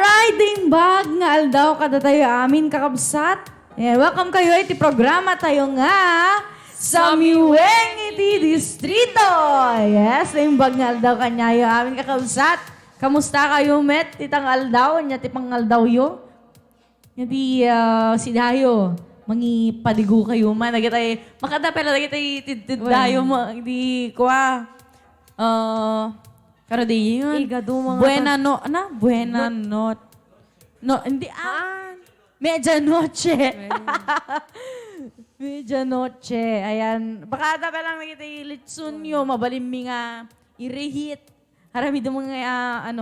Alright, dimbag nga aldaw kada tayo amin kakabsat. Welcome kayo iti programa tayo nga Samiweng iti Distrito. Yes, dimbag nga aldaw kanyayo amin kakabsat. Kamusta kayo met itang aldaw? Nya ti pangaldaw yo? Nya ti sidayo. Mangi padigo kayo man. Nagitay, makadapela nagitay tiddayo mo. Hindi kwa. Pero di yun. Buena no, na? Buena not. No, hindi, medianoche. Medianoche. Ayan. Baka dapat lang nakita yung litsun nyo, mabalim nga irehit. Harami do mga,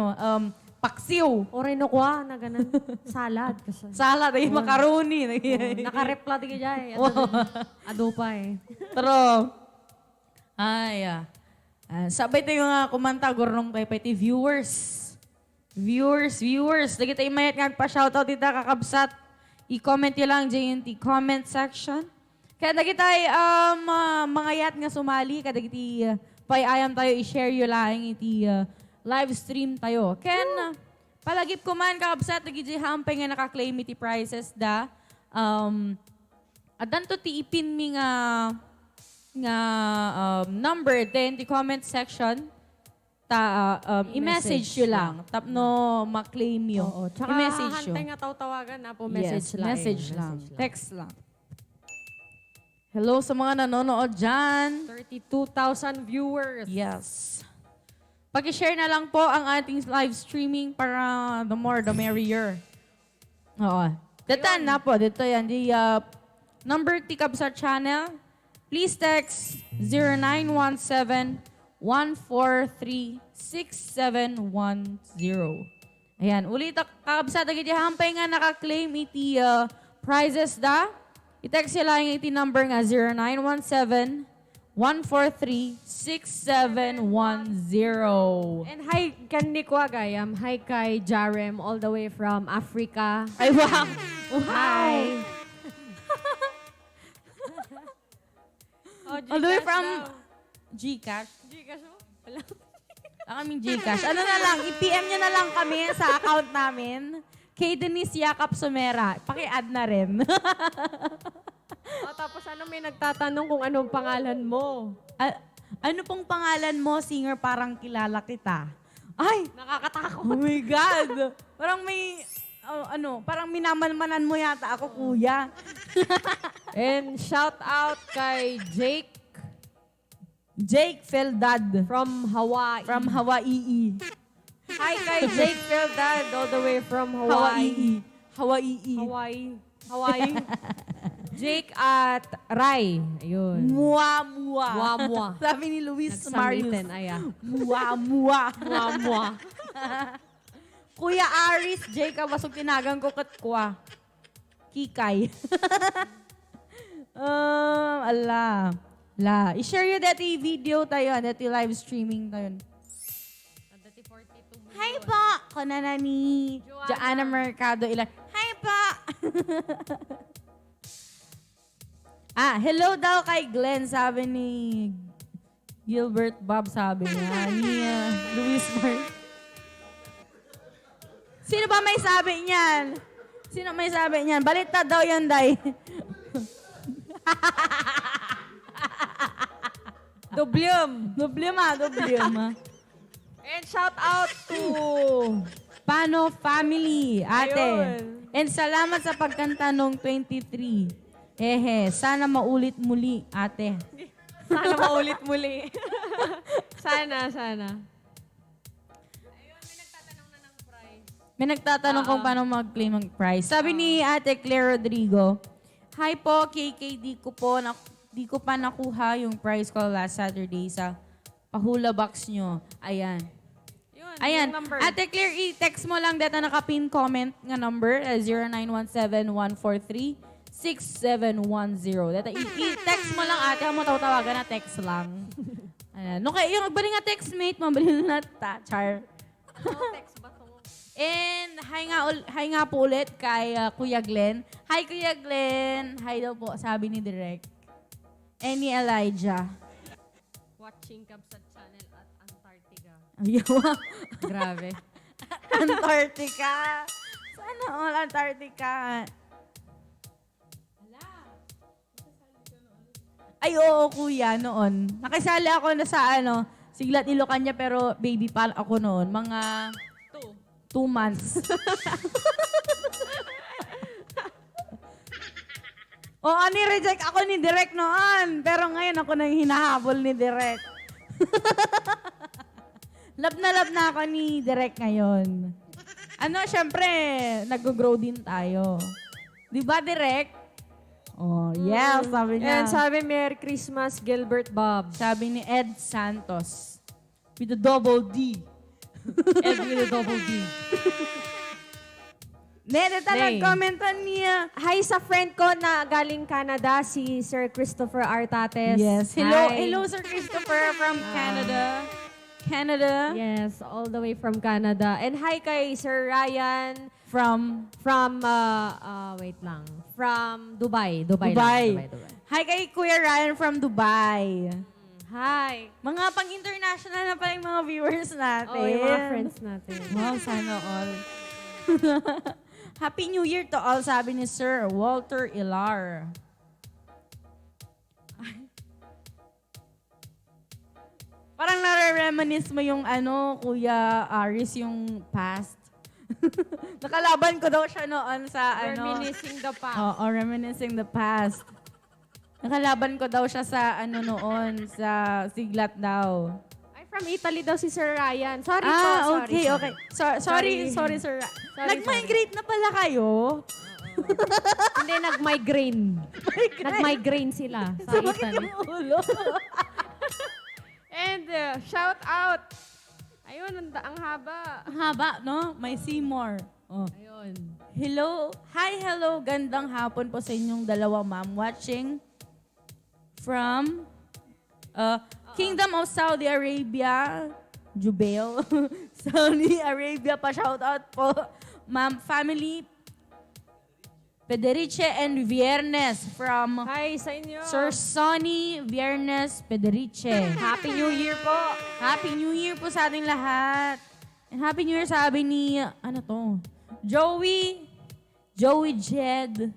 paksiw. O rin ako na ganun. Salad. Salad, ay macaroni. Nakarepla di ka dyan. Ado pa eh. Pero, sabay tayo nga kumanta, gurnong tayo pa iti viewers. Viewers. Lagi tayo mayat nga pa-shoutout dito kakabsat. I-comment nyo lang dyan yung comment section. Kaya lagi tayo mga yat nga sumali. Kaya lagi payayam tayo i-share yun lang iti live stream tayo. Ken, palagip ko man kakabsat, lagi dyan hampay nga nakaklaim iti prizes da. At danto ti ipin mi nga number then the comment section i-message nyo lang tapno ma-claim yun. Tsaka i-message hantay nga tawagan na po message lang. Message lang. Text lang. Hello sa mga nanonood dyan. 32,000 viewers. Yes. Pag-share na lang po ang ating live streaming para the more the merrier. Oo. Datan na po. Dito yan. The number tikab sa channel. Please text 0917-143-6710. Ayan. Ulit kakabsat agad yung hampay nga nakaklaim iti prizes da. I-text sila yung iti number nga 0917-143-6710. And hi kan ni Kwa Gayam. Hi kay Jarem all the way from Africa. Ay, wow! Hi! All the way from Gcash. Gcash mo? Wala. Ang aming Gcash. Ano na lang, i-PM nyo na lang kami sa account namin. Kay Denise Yakap Sumera. Paki-add na rin. Tapos may nagtatanong kung anong pangalan mo. Ano pong pangalan mo, singer, parang kilala kita? Ay! Nakakatakot. Oh my God! Parang may, parang minamalmanan mo yata ako, kuya. And shout out kay Jake Feldad. from Hawaii. From Hawaii. Hi kay Jake Feldad all the way from Hawaii. Hawaii. Jake at Rai. Ayun. Mua. Sabi ni Luis Marius. Nagsamitin, aya. Mua. Mua. Kuya Aris, Jake, wasog tinagang ko katkwa. Kikay. I-share yun dati video tayo, dati live streaming tayo. Hi po! Kuna na ni Joanna Mercado ilan. Hi po! Hello daw kay Glenn, sabi ni Gilbert Bob, sabi niya. Ni Luis Mar. Sino ba may sabi niyan? Balita daw yan, Day. Dublium. Dublium. And shout out to Pano Family, ate. Ayun. And salamat sa pagkanta nung 23. Sana maulit muli, ate. sana maulit muli. sana. Ayun, may nagtatanong na ng prize. May nagtatanong kung paano mag-claim ng prize. Sabi ni Ate Claire Rodrigo, hi po, KK, di ko pa nakuha yung prize ko last Saturday sa pahula box nyo. Ayan. Yung number. Ate Claire, i-text mo lang dito naka-pin comment nga number, 0917-143-6710. Dito, i-text mo lang ate, mo tawagan na text lang. Ayan. No, kaya yung nagbali nga textmate, mabali na char. Text ba to? And hi nga po ulit kay Kuya Glenn. Hi Kuya Glenn. Hi daw po, sabi ni Direk. And ni Elijah. Watching Kabsat Channel at Antarctica. Ayaw. Grabe. Antarctica. Sana all, Antarctica. Ay, oo, kuya, noon. Nakisali ako na sa Siglat Ilocania, pero baby pa ako noon. Mga 2 months. Oo, ni-reject ako ni Direk noon. Pero ngayon ako nang hinahabol ni Direk. Love na ako ni Direk ngayon. Syempre, nag-grow din tayo. Di ba, Direk? Oh, yeah, sabi niya. And sabi, Merry Christmas, Gilbert Bob. Sabi ni Ed Santos. With a double D. Ed with a double D. Neta, nag-commentan niya. Hi sa friend ko na galing Canada, si Sir Christopher Artates. Yes. Hi. Hello, Sir Christopher from Canada. Canada. Yes, all the way from Canada. And hi kay Sir Ryan From wait lang. From Dubai. Dubai. Dubai. Hi kay Kuya Ryan from Dubai. Hi. Mga pang-international na pala yung mga viewers natin. Oh, yung mga friends natin. Wow, sana all. Happy New Year to all, sabi ni Sir Walter Ilar. Parang nare-reminisce mo yung Kuya Aris, yung past. Nakalaban ko daw siya noon sa Reminiscing the past. Oo, reminiscing the past. Nakalaban ko daw siya sa noon, sa Siglat daw. Ay, from Italy daw si Sir Ryan. Sorry po, sorry. Okay. Sorry, sir. Nag-migrate na pala kayo? Hindi, nag-migraine. Nag-migraine sila sa Italy. Yung ulo. And shout out. Ayun, ang haba. Ang haba, no? May Seymour. Oh. Ayun. Hello. Hi, hello. Gandang hapon po sa inyong dalawa, ma'am. Watching from Kingdom of Saudi Arabia. Jubail. Saudi Arabia pa. Shout out po. Ma'am, family. Pederiche and Viernes from Hi sa inyo. Sir Sonny Viernes Pederiche. Happy New Year po. Happy New Year po sa ating lahat. And Happy New Year sabi ni, Joey Jed.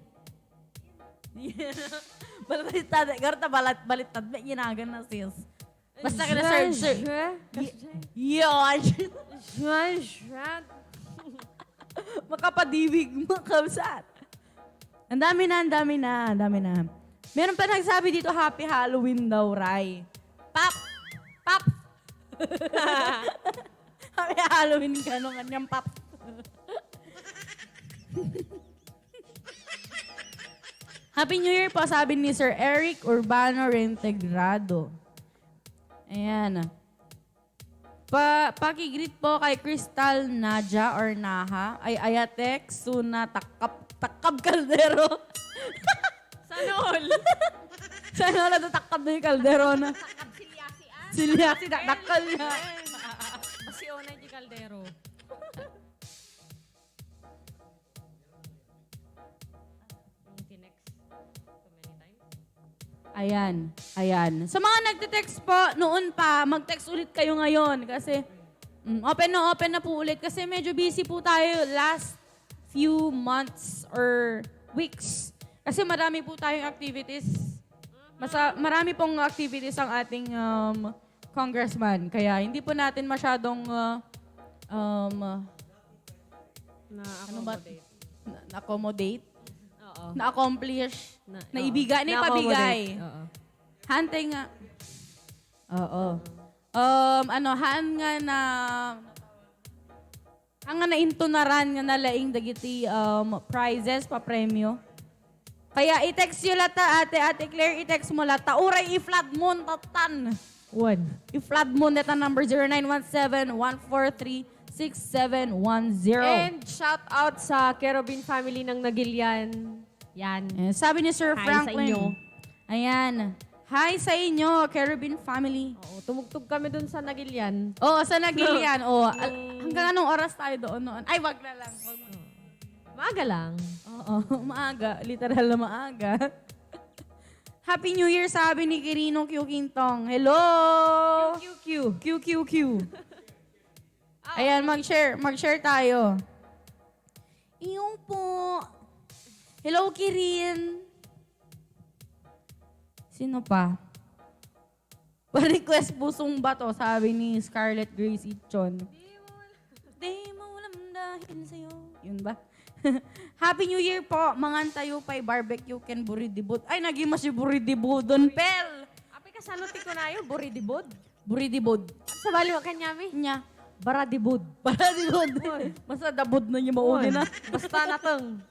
Balitad, garta balitad, may ginagan na sis. Basta ka na sir. Yon. Makapadibig, makabsat. Ang dami na. Meron pa nagsabi dito, Happy Halloween daw, Rai. Pap! Happy Halloween ka nung kanyang pap. Happy New Year po, sabi ni Sir Eric Urbano Reintegrado. Ayan. Pakigreet po kay Crystal Naja or Naha ay Ayatek Suna Takab Caldero. Sana all. Sana wala tatakab na yung kaldero na. Takab silyasi Silyasi, takal niya. Kasi onay di kaldero. Ayan. Sa mga nagte-text po, noon pa, mag-text ulit kayo ngayon kasi open na po ulit kasi medyo busy po tayo last few months or weeks. Kasi marami po tayong activities. Marami pong activities ang ating congressman. Kaya hindi po natin masyadong na-accommodate. Oo. Na-accomplish. Na Naipabigay. Oo. Hante nga. Oo. Hanga na intunaran nga nalaing dagiti prizes pa premyo. Kaya i-text yun lata, ate Claire, i-text mo lata. Uray i-flood mo tatan. I-flood mo neta number 0917-143-6710. And shout out sa Kerubin family ng Nagilian. Yan. Sabi ni Sir Hi Franklin. sa inyo. Ayan. Hi sa inyo, Caribbean family. Oo, tumugtog kami dun sa Nagilian. Oo, sa Nagilian. Hanggang anong oras tayo doon noon? Ay, wag na lang. Maaga lang. Oo, maaga. Literal na maaga. Happy New Year, sabi ni Kirino Q. Quintong. Hello! QQQ. Ayan, mag-share tayo. Iyong po. Hello, Kirin. Sino pa? Pa-request pusong bato, sabi ni Scarlett Grace Itchon. Di mo alam dahil sa'yo. Yun ba? Happy New Year po. Mangan tayo pa'y barbecue ken buridibod. Ay, naging mas yung buridibodon, pel. Api ka sanuti ko na yun, buridibod. Buridibod. Sa bali wa kanyami? Nya. Baradibod. Buridibod. Basta dabod na niya mauni na. Basta nateng.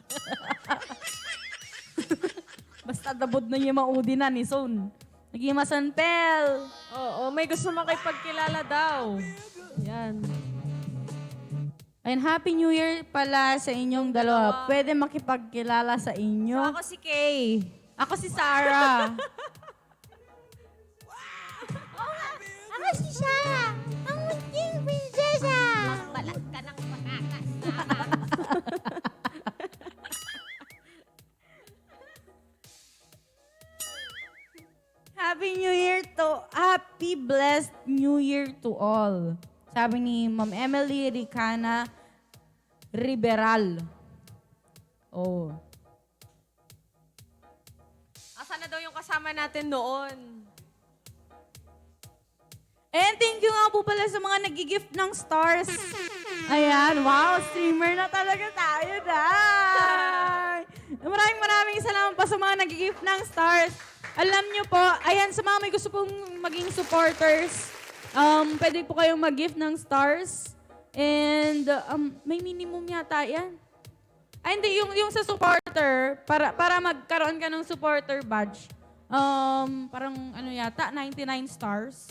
Basta dabod na niya maudi na ni Son. Naging masanpel. Oo, may gusto makipagkilala daw. Yan. And Happy New Year pala sa inyong dalawa. Pwede makipagkilala sa inyo. So, ako si Kay. Ako si Sarah. Ako si Sarah, ang munting prinsesa. Balat ka ng patakas. Happy blessed New Year to all. Sabi ni Ma'am Emily Ricana Riberal. Oh. Asa na daw yung kasama natin noon? And thank you nga po pala sa mga nag-gift ng stars. Ayan, wow, streamer na talaga tayo, day. Maraming salamat pa sa mga nag-gift ng stars. Alam nyo po, ayan, sa mga may gusto pong maging supporters, pwede po kayong mag-gift ng stars. And may minimum yata yan. Ay, hindi, yung sa supporter, para magkaroon ka ng supporter badge, parang ano yata, 99 stars.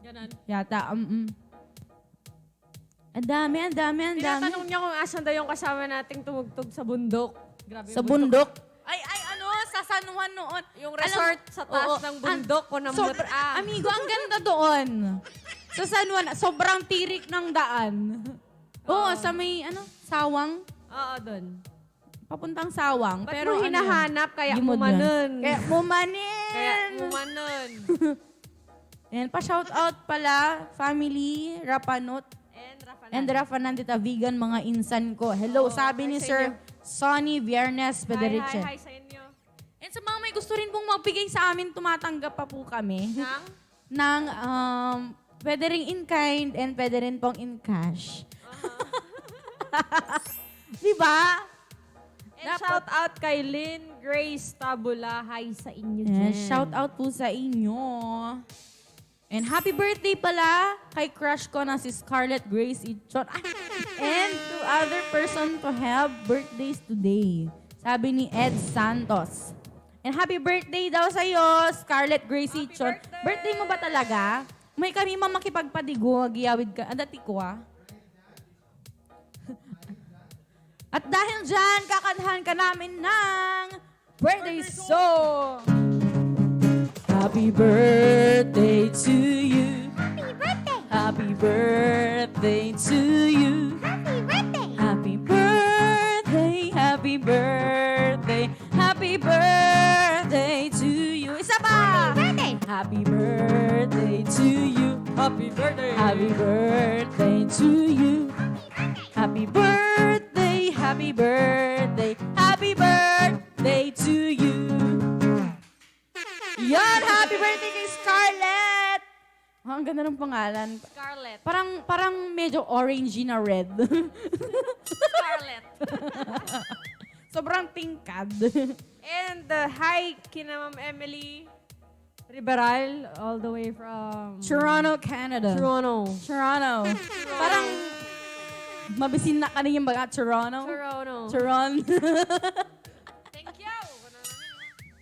Ganon. Yata, Ang dami. Tinatanong niya kung asan daw yung kasama nating tumugtog sa bundok. Grabe Sa yung bundok. Ay, ano, sa San Juan noon. Yung resort sa taas ng bundok ko na Amigo, ang ganda doon. Sa San Juan, sobrang tirik ng daan. Oo, sa may, sawang. Oo, doon. Papuntang sawang. Ba't Pero mo hinahanap? Kaya Gimod umanon. Kaya umanin. Kaya umanon. Ayan, pa-shoutout pala, family, Rapanot, and Rafa nandita, vegan, mga insan ko. Hello, sabi ni hi sa Sir inyo. Sonny Viernes Pederiche. Hi sa inyo. And sa mga may gusto rin pong magbigay sa amin, tumatanggap pa po kami Nang? ng pwede rin in kind and pwede rin pong in cash. Diba? And shout out kay Lynn Grace Tabula. Hi sa inyo dyan. Shout out po sa inyo. And happy birthday pala kay crush ko na si Scarlett Grace Itchon. And to other person to have birthdays today. Sabi ni Ed Santos. And happy birthday daw sa'yo, Scarlett Grace Itchon. Birthday mo ba talaga? May kami makipagpadigo, giyawid ka. Dati ko At dahil dyan, kakantahan ka namin ng birthday song. Happy birthday to you. Happy birthday. Happy birthday to you. Happy birthday. Happy birthday, happy birthday, happy birthday to you. Isa pa! Birthday. Happy birthday to you. Happy birthday. Happy birthday to you. Happy birthday, happy birthday, happy birthday to you. Yan, happy birthday kay Scarlett! Oh, ang ganda ng pangalan. Scarlett. Parang medyo orangey na red. Scarlett. Sobrang tingkad. And hi kina Ma'am Emily Riberal all the way from Toronto, Canada. Toronto. Parang mabisin na kaniyang baga Toronto. Toronto. Thank you.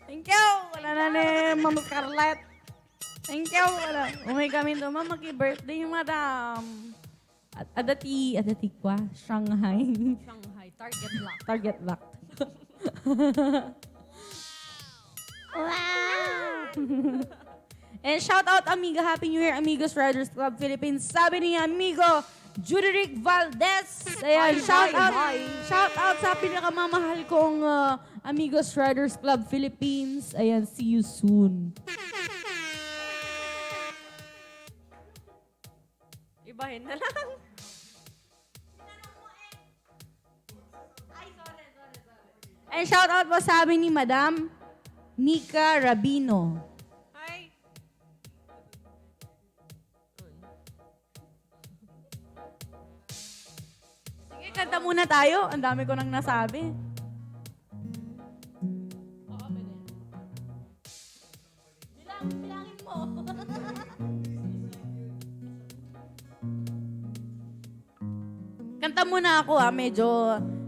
Thank you. Wala na ni Ma'am Scarlett. Thank you. Wala. Umay kami doon. Ma'am, birthday madam. Adati kwa. Shanghai. Shanghai. Target lock. Target lock. Wow. And shout out amiga, Happy New Year, Amigos Riders Club Philippines. Sabi ni amigo, Juderick Valdez. Ayan, shout out sa pinakamamahal kong Amigos Riders Club Philippines. Ayan, see you soon. Ibahin na lang. Ay, And shoutout po sa amin ni Madam Nika Rabino. Hi. Sige, kanta muna tayo. Ang dami ko nang nasabi. Bilangin mo. Kanta muna ako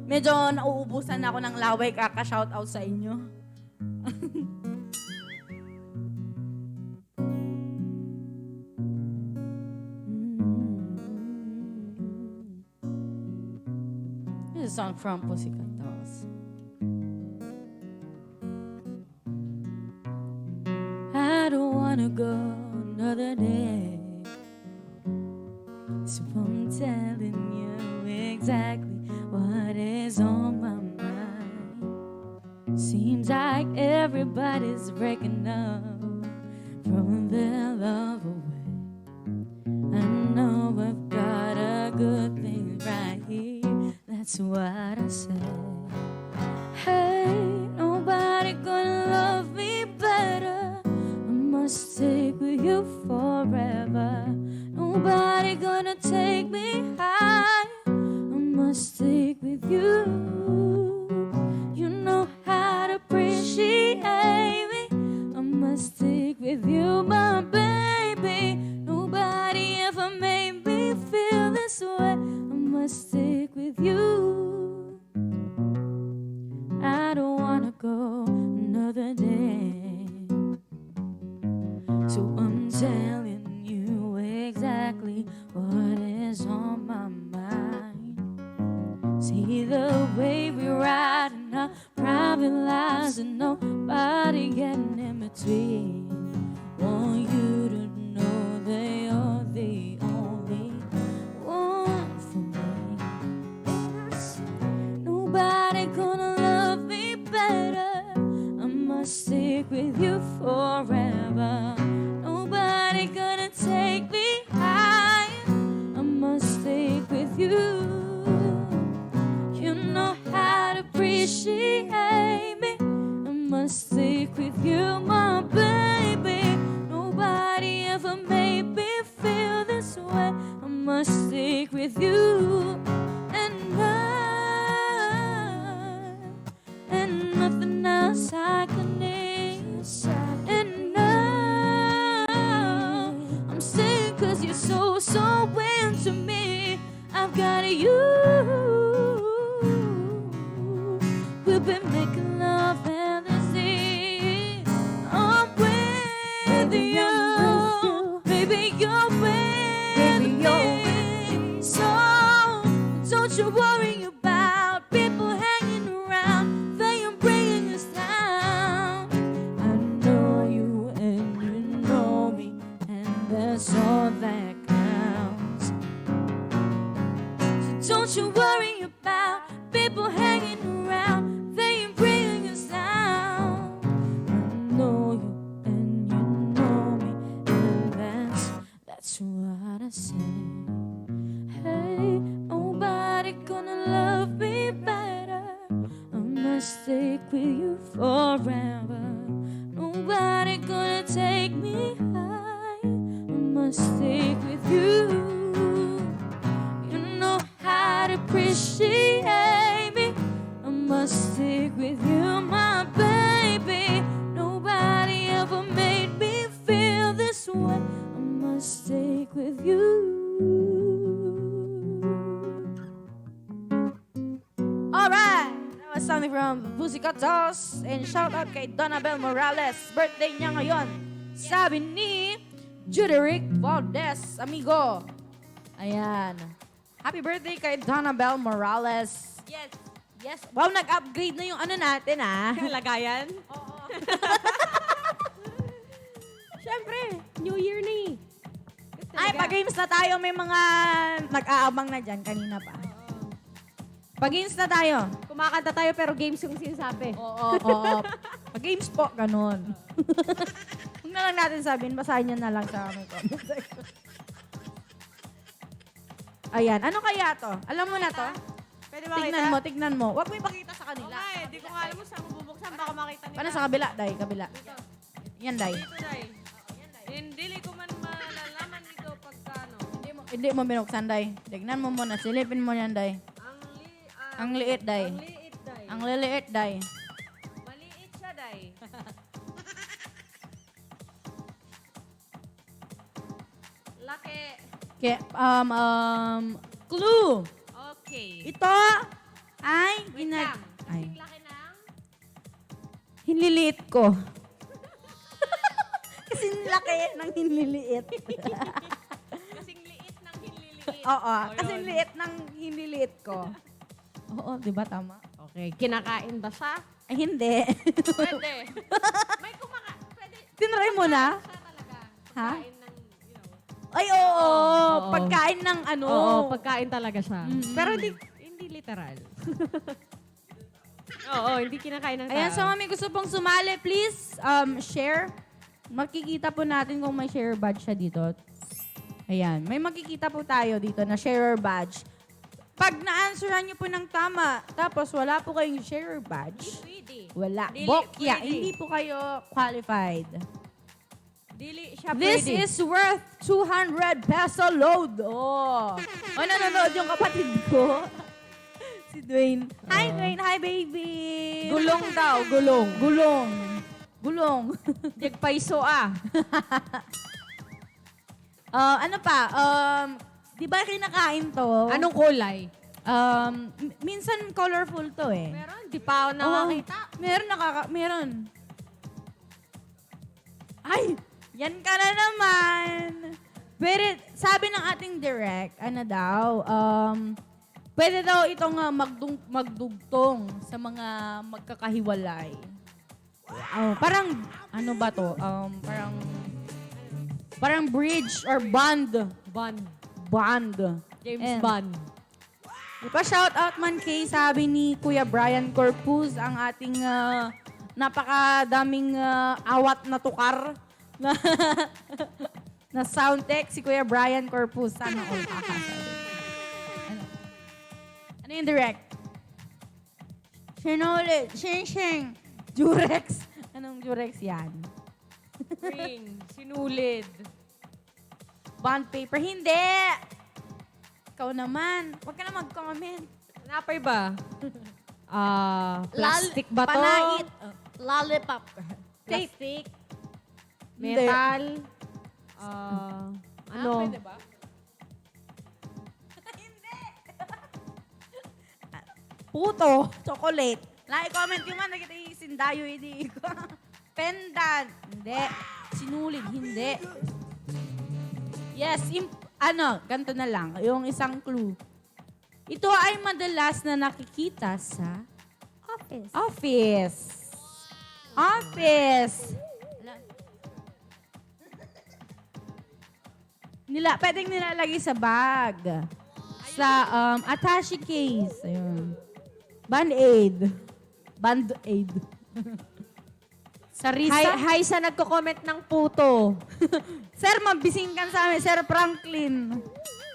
medyo nauubusan na ako ng laway kaka-shoutout sa inyo. This is a song from Pussycat Dolls. I don't wanna go another day. So I'm telling you exactly what is on my mind. Seems like everybody's breaking up, throwing their love away. I know I've got a good thing right here. That's what I said. Hey, nobody gonna love me better. I must stick with you forever. Nobody gonna take me high. I must stick with you. You know how to appreciate me. I must stick with you, my baby. Nobody ever made me feel this way. I must stick with you. I don't wanna go another day. So I'm telling you exactly what is on my mind. See the way we ride in our private lives and nobody getting in between. Want you to know they are the only one for me. Nobody gonna love me better. I must stick with you forever. Nobody gonna take me high. I must stick with you. You know how to appreciate me. I must stick with you, my baby. Nobody ever made me feel this way. I must stick with you. And nothing else I can need. And now I'm sick 'cause you're so into me. I've got you. We've been making love fantasy. I'm with you. Baby, you're with me. So don't you worry about people hanging around. They are bringing us down. I know you and you know me, and that's all that counts. So don't you worry about people hanging around. They are bringing us down. I know you and you know me, and that's what I say. Hey, nobody gonna love me better. I must stick with you forever. Nobody gonna take me high. I must stick with you. You know how to appreciate me. I must stick with you, my baby. Nobody ever made me feel this way. I must stick with you. Alright, that was something from Pussycat Dolls. And shout out kay Donabel Morales. Birthday niya ngayon. Sabi ni Juderick Valdez, amigo. Ayan. Happy birthday kay Donabel Morales. Yes. Yes. Wow, nag-upgrade na yung ano natin, ah. Lagayan. Oo. Siyempre, New Year na eh. Ay, pag-games na tayo. May mga nag-aabang na dyan kanina pa. Pag-games na tayo. Kumakanta tayo pero games yung sinasabi. Oo. Pag-games po, ganun. Huwag na lang natin sabihin, basahin nyo na lang sa aming comment section. Ayan, ano kaya to? Alam mo na to? Pwede makita? Tignan mo, tignan mo. Huwag mo ipakita sa Oo kanila. nga eh, di ko nga alam mo saan mo bubuksan. Baka makita nila. Paano sa kabila, Day? Kabila. Dito. Yan, Day. Dito, Day. Hindi ko man malalaman dito pagka ano. Hindi mo binuksan, Day. Tignan mo muna. Silipin mo yan, Day. Ang liit, Day. Ang liit, Day. Ang liliit, Day. Maliit siya, Day. Laki. Okay, clue. Okay. Ito ay Wait lang. ay Kasing laki ng... hinliliit ko. Kasi laki ng hinliliit. Kasing liit ng hinliliit. Oo, Oh, kasi yun. liit ng hinliliit ko. Oo, di ba tama? Okay, kinakain ba siya? Ay, hindi. Pwede. May pwede. Tinry mo na? Siya talaga. Ha? Pagkain ng, you know. Ay, oo. Oo. Pagkain ng ano. Oo, pagkain talaga siya. Mm-mm. Pero hindi literal. Oo, hindi kinakain ng tao. Ayan, sa mga may gusto pong sumali, please share. Makikita po natin kung may share badge siya dito. Ayan, may makikita po tayo dito na sharer badge. Pag na-answeran niyo po ng tama, tapos wala po kayong sharer badge, Pwede. wala. Dili, Bokya, pwede. hindi po kayo qualified. Dili siya This pwede. is worth 200 peso load. Oh. Nanonood yung kapatid ko. Si Dwayne. Hi, Dwayne. Hi, baby. Gulong daw, gulong. Gulong. Gulong. Dig paiso ah. Ano pa? Di ba kinakain to? Anong kulay? Minsan colorful to eh. Meron, di pa ako nakakita. Meron. Ay, yan ka na naman. Pero sabi ng ating direct, ano daw, pwede daw itong magdugtong sa mga magkakahiwalay. Parang, ano ba to? Parang bridge or bond. Bond. James And- Bond. Ipa-shoutout man kay sabi ni Kuya Brian Corpus ang ating napakadaming awat na tukar na, na sound tech si Kuya Brian Corpus. Sana all kakasabi. Ano yung direct? Sinuli, shing. Jurex. Anong Jurex yan? Ring. Sinulid. Bond paper. Hindi! Ikaw naman. Huwag ka na mag-comment. Napay ba? Plastic ba to? Panait. Lollipop. Tape. Plastic? Hindi. Metal? Ano? Pwede ba? Hindi. Puto. Chocolate. Like-comment yung man. Nakita yung sindayo. Hindi ko. Pendant. Hindi. Sinulid. Hindi. Yes. Ganito na lang. Yung isang clue. Ito ay madalas na nakikita sa office. Pwedeng nilalagay sa bag. Sa attache case. Ayun. Band-aid. Sa Risa. Hi sa nagko-comment ng puto. Sir, mabisingkan sa amin. Sir Franklin.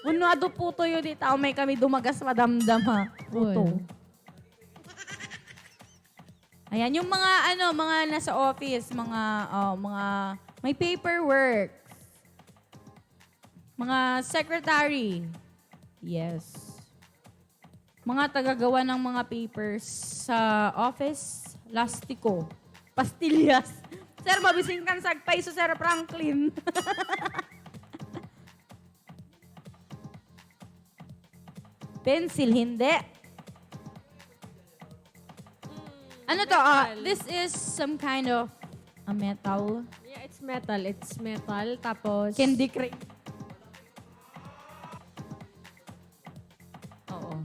Unado puto yun dito. May kami dumagas madamdam ha. Puto. Uy. Ayan, yung mga nasa office, mga may paperwork. Mga secretary. Yes. Mga tagagawa ng mga papers sa office, lastiko. Pastillas. Sir, mabisingkan sa paiso, Sir Franklin. Pencil, hindi. Ano to? This is some kind of a metal. Yeah, it's metal. Tapos... Candy cream. Oo.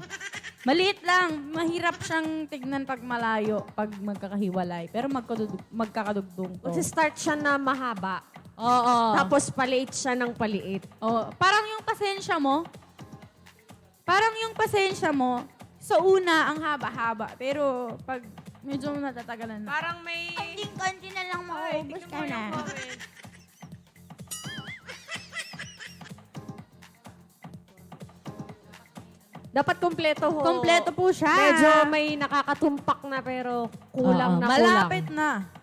Maliit lang. Mahirap siyang tignan pag malayo, pag magkakahiwalay. Pero magkakadugtong to. Start siya na mahaba. Oo. Tapos paliit siya ng paliit. Oh, parang yung pasensya mo. Sa una, ang haba-haba. Pero pag medyo natatagalan na. Parang may... Konti na lang Ay, maubos tignan ka mo na. yung comment. Dapat kompleto ho. Kompleto po siya. Medyo may nakakatumpak na pero kulang Oo, na malapit kulang. na.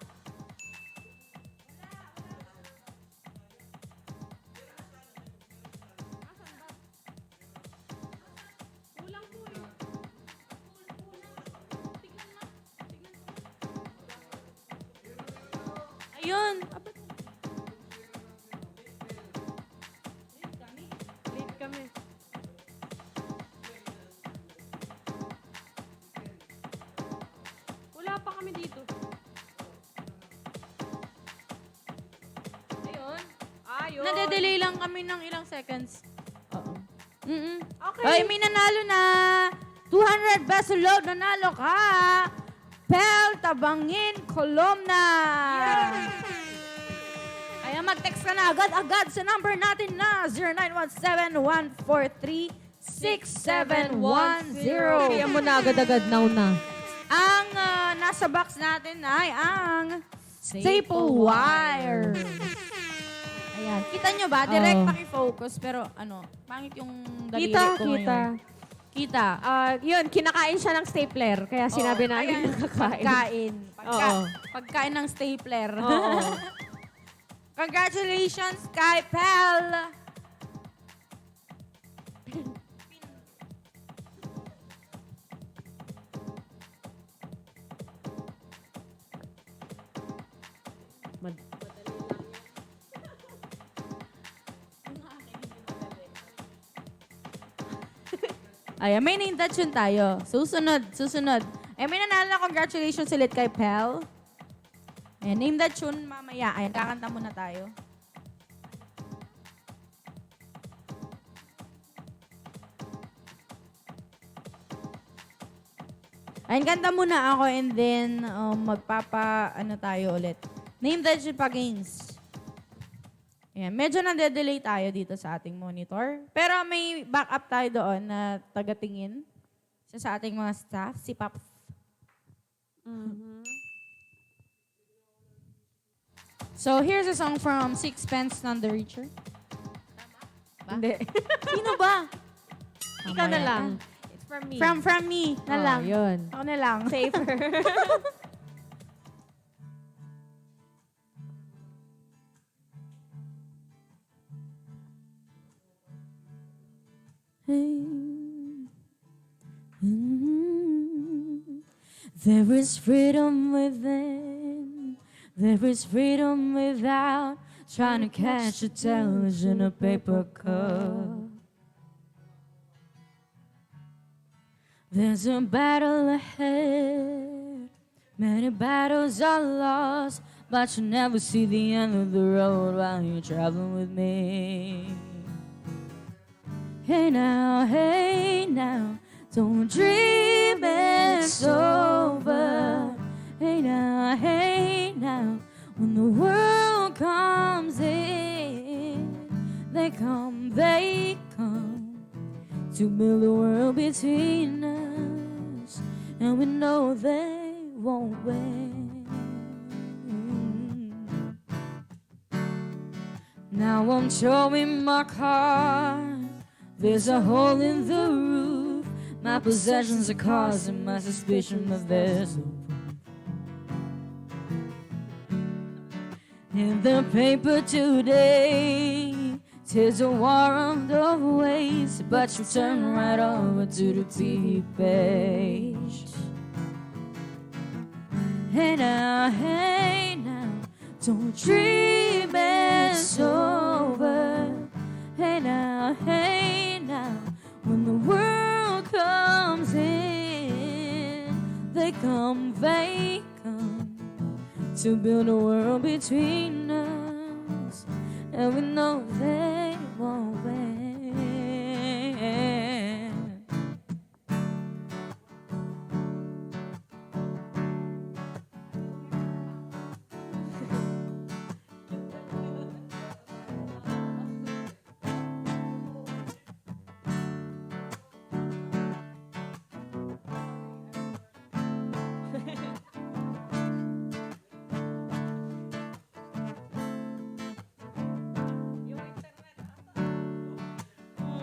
Ayun. Late kami. Wala pa kami dito. Ayun. Ayun. Nade-delay lang kami ng ilang seconds. Oo. Okay. Ay, may nanalo na. 200 peso load, nanalo ka. Pel Tabangin Columna. Kaya mag-text ka na agad-agad sa number natin na 0917-143-6710. Kaya mo na agad-agad now na. Ang nasa box natin ay ang staple wire. Ayan. Kita nyo ba? Direct Oo. paki-focus. Pero ano, pangit yung daliri Kita, ko kita. ngayon. Kita. Yun, kinakain siya ng stapler. Kaya sinabi namin Ayan, nakakain. Oo. Pagkain ng stapler. Oo. Congratulations kay Pel! Ayan, may name that tune tayo. Susunod. Eh, may nanalo na congratulations ulit kay Pel. Ayan, name that tune mamaya. Ayan, kakanta muna tayo. Ayan, kanta muna ako and then ano tayo ulit. Name that tune pa games. Ayan, medyo nade-delay tayo dito sa ating monitor. Pero may backup tayo doon na taga-tingin. Siya sa ating mga staff, si Paps. So, here's a song from Sixpence None the Richer. Hindi. Sino ba? Ikaw na Mamaya. lang. It's from me. From me na Oh, lang. yun. Ako na lang. Safer. There is freedom within. There is freedom without trying to catch a television in a paper cup. There's a battle ahead. Many battles are lost, but you never see the end of the road while you're traveling with me. Hey now, don't dream it's over. Hey now, when the world comes in, they come to build a world between us, and we know they won't win. Now I'm showing my card. There's a hole in the roof. My possessions are causing my suspicion that there's no proof. In the paper today, there's a war on the ways, but you turn right over to the TV page. Hey now, don't dream it's over. Hey now, when the world comes in, they come to build a world between us, and we know they won't win.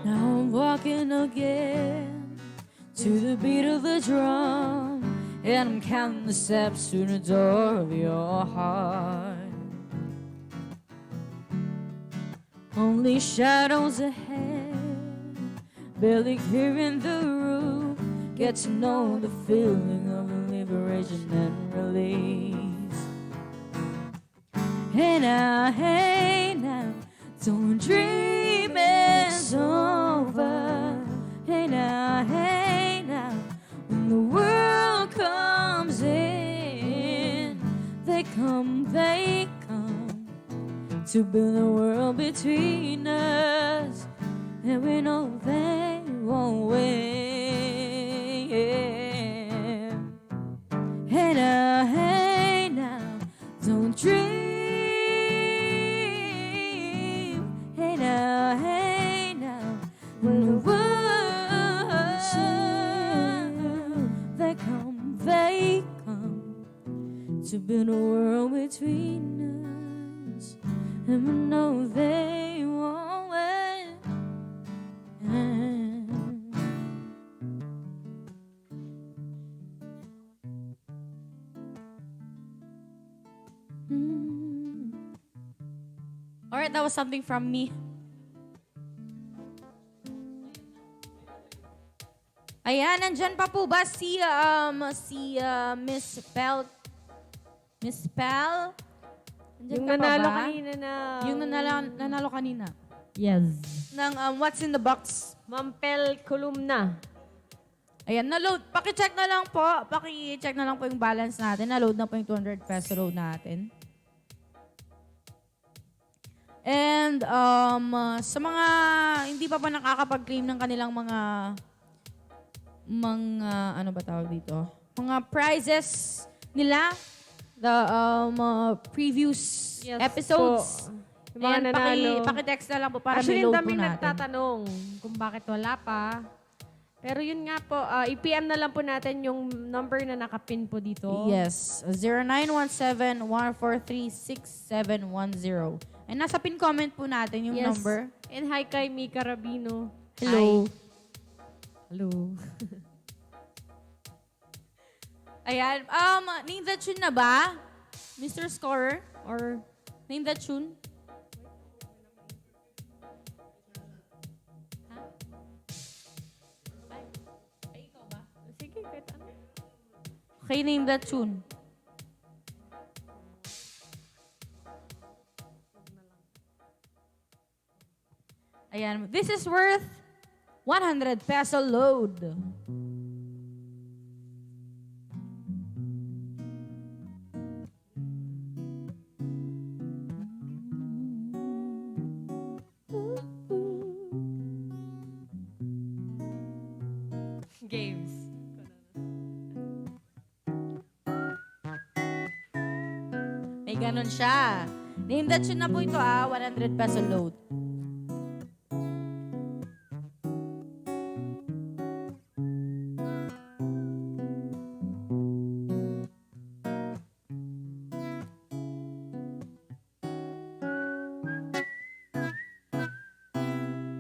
Now I'm walking again to the beat of the drum, and I'm counting the steps to the door of your heart. Only shadows ahead, barely clearing the room. Get to know the feeling of liberation and release. Hey now, don't dream it's over. Hey now, when the world comes in, they come to build a world between us, and we know they won't win. Hey now, don't dream. Hey now, when the world they come to build a world between us, and we know they won't win. Alright, that was something from me. Ayan, nandyan pa po ba si Miss Pel? Miss Pel? Nandyan Yung ka pa nanalo ba? kanina na... Yung nanalo kanina. Yes. Ng What's in the Box. Mampel Columna. Ayan, na-load. Paki-check na lang po. Paki-check na lang po yung balance natin. Na-load na po yung 200 peso load natin. And sa mga hindi pa nakakapag-claim ng kanilang mga ano ba tawag dito? Mga prizes nila, the previous episodes. Yung mga Ayan, nanalo. paki-text na lang po para Actually, may load po daming natin. nagtatanong kung bakit wala pa. Pero yun nga po, i-PM na lang po natin yung number na nakapin po dito. Yes, 0917-143-6710. And nasa pin comment po natin yung number. And hi kay Mika Rabino. Hello. Hi. Hello. Ayan, name that tune na ba? Mr. Scorer? Or name that tune? Sige, kahit ano. Okay, name that tune. Ayan, this is worth 100 peso load. Games. May ganun siya. Name that tune na po ito 100 peso load.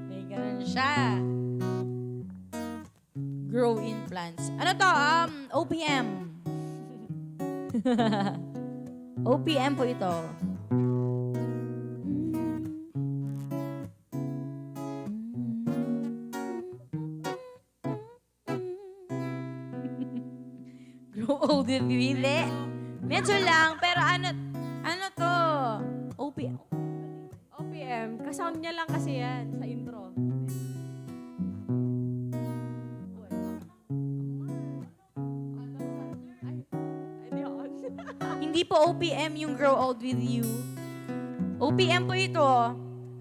May ganun siya. Grow in plants. Ano to? OPM. OPM po ito. Grow old with me. Hindi. Medyo lang, pero ano to? OPM. OPM. Kasound niya lang kasi yan sa intro. Hindi po OPM yung Grow Old With You. OPM po ito.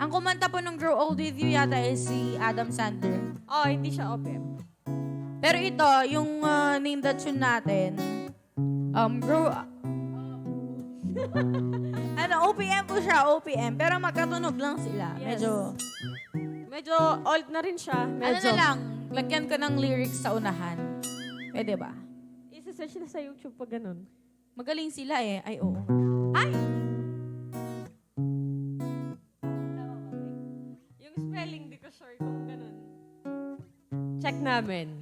Ang kumanta po ng Grow Old With You yata is si Adam Sandler. Oh, hindi siya OPM. Pero ito, yung name that tune natin, OPM po siya, OPM. Pero magkatunog lang sila. Yes. Medyo old na rin siya. Ano Medyo. na lang, lagyan ko ng lyrics sa unahan. Pwede ba? Isa-search na sa YouTube pag ganun. Magaling sila eh. Ay, oo. Ay! Yung spelling, di ko sure kung ganun. Check namin.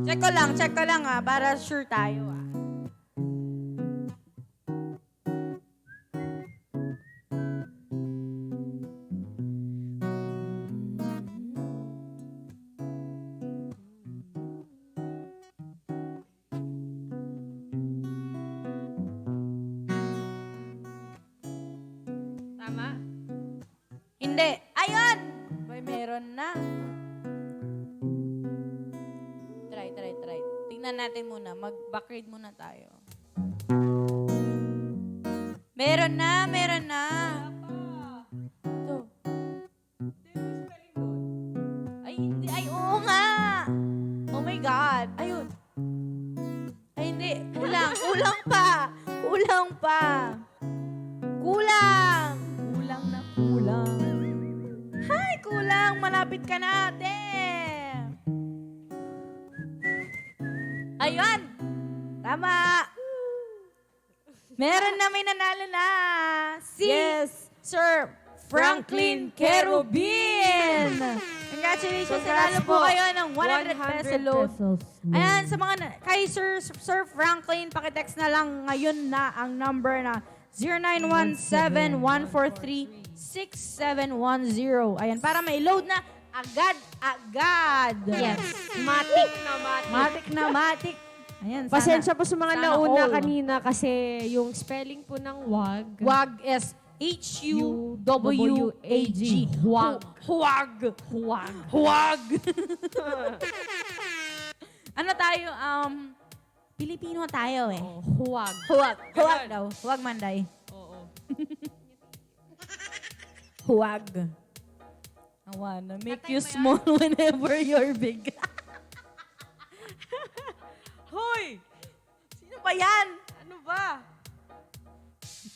Check ko lang para sure tayo Tama? Hindi. Ayun! May meron na. Try. Tingnan natin muna. Mag-backread muna tayo. Meron na. Ito. Ay, hindi. Ay, oo nga. Oh my God. Ayun. Ay, hindi. Kulang pa. Kulang na kulang. Hay, kulang. Malapit ka na, ate. Ayun. Tama. Meron na, may nanalo na. Si Sir Franklin Kerubin. Congratulations. Nanalo po kayo ng 100 peso load. Ayan, sa mga, kay Sir Franklin, pakitext na lang ngayon na ang number na 0917-143-6710. Ayan, para may load na agad. Yes. Matik na matik. Ayan, Pasensya po sa mga sana nauna all. kanina kasi yung spelling po ng wag. Wag is H-U-W-A-G. Huwag. Huwag. Ano tayo? Pilipino tayo eh. Huwag. Huwag daw. Huwag Manday. Oo. Huwag. I wanna make you small whenever you're big. Hoy! Sino ba yan? Ano ba?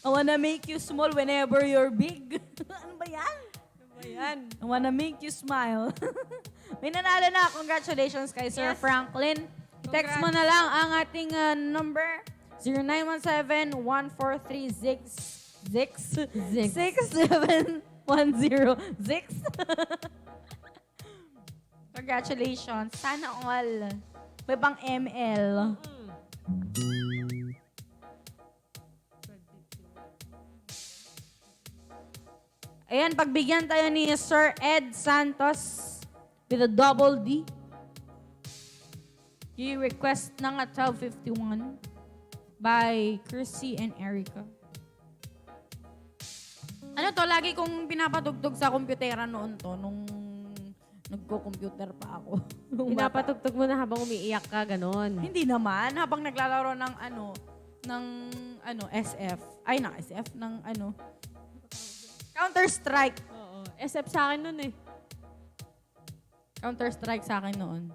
I wanna make you small whenever you're big. Ano ba yan? Ayan. I wanna make you smile. May nanalo na. Congratulations kay Sir Yes. Franklin. Text mo na lang ang ating number 0917-143-6710. Congratulations. Sana all. May pang ML. Ayan, pagbigyan tayo ni Sir Ed Santos with a double D. I-request ng 1251 by Chrissy and Erica. Ano to, lagi kong pinapatugtog sa komputera noon to, nung nagko-computer pa ako. Pinapatugtog mo na habang umiiyak ka, ganon. Hindi naman, habang naglalaro ng SF. Ay, na SF, ng Counter-Strike. Oo. SF sa akin nun eh. Counter-Strike sa akin noon.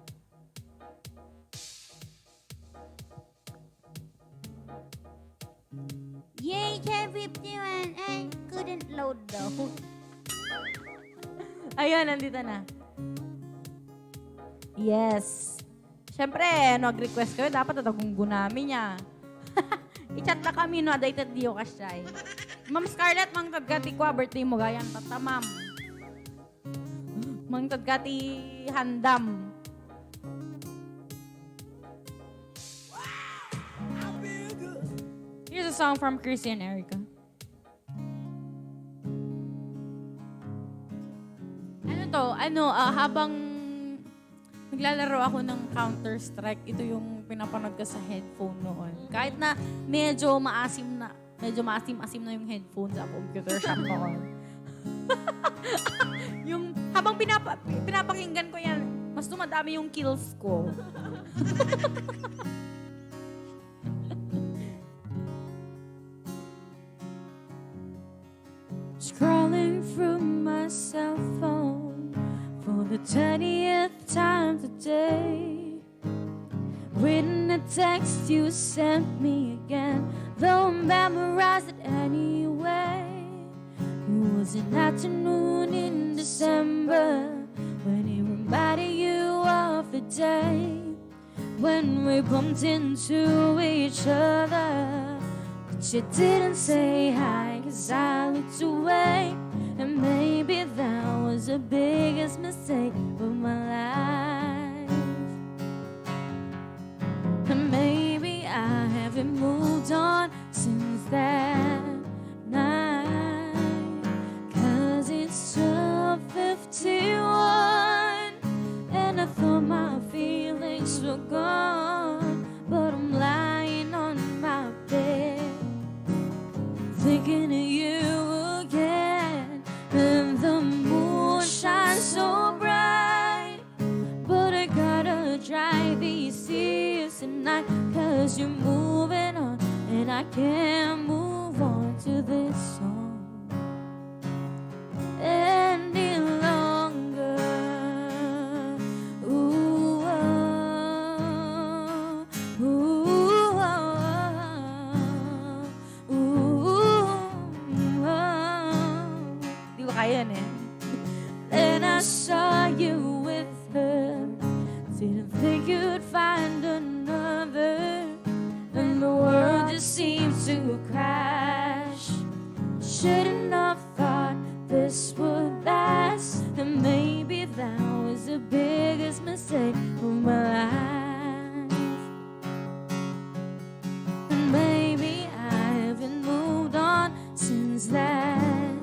Yay, 1051. I couldn't load though. Ayun, nandito na. Yes. Siyempre, nag-request kayo, dapat natagunggo namin niya. I-chat na kami, no, dated diyo ka siya. Ma'am Scarlett, mang tadgati ko, birthday mo, gayan, tatamam. Mang tadgati handam. Here's a song from Chrissy and Erica. Habang naglalaro ako ng Counter-Strike, ito yung pinapanood ko sa headphone noon. Kahit na medyo maasim-asim na yung headphone sa computer shop noon. Yung habang pinapakinggan ko yan, mas dumadami yung kills ko. Scrolling through my cell phone for the 20th time today. Reading the text you sent me again, though I memorized it anyway. It was an afternoon in December when it reminded you of the day when we bumped into each other. But you didn't say hi, 'cause I looked away. And maybe that was the biggest mistake of my life. 'cause you're moving on, and I can't move on to this song any longer. Ooh, oh, ooh, oh, ooh, oh. Di ko kaya yan eh. Then I saw you with her. Didn't think you'd find another, and the world just seemed to crash. Shouldn't have thought this would last, and maybe that was the biggest mistake of my life. And maybe I haven't moved on since that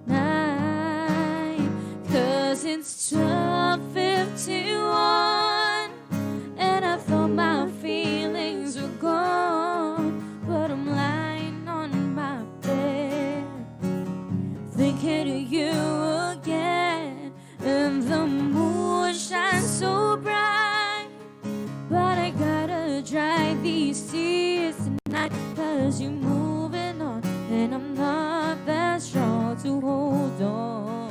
night, 'cause it's 12:51, and I thought my feelings were gone, but I'm lying on my bed, thinking of you again, and the moon shines so bright, but I gotta dry these tears tonight, 'cause you're moving on, and I'm not that strong to hold on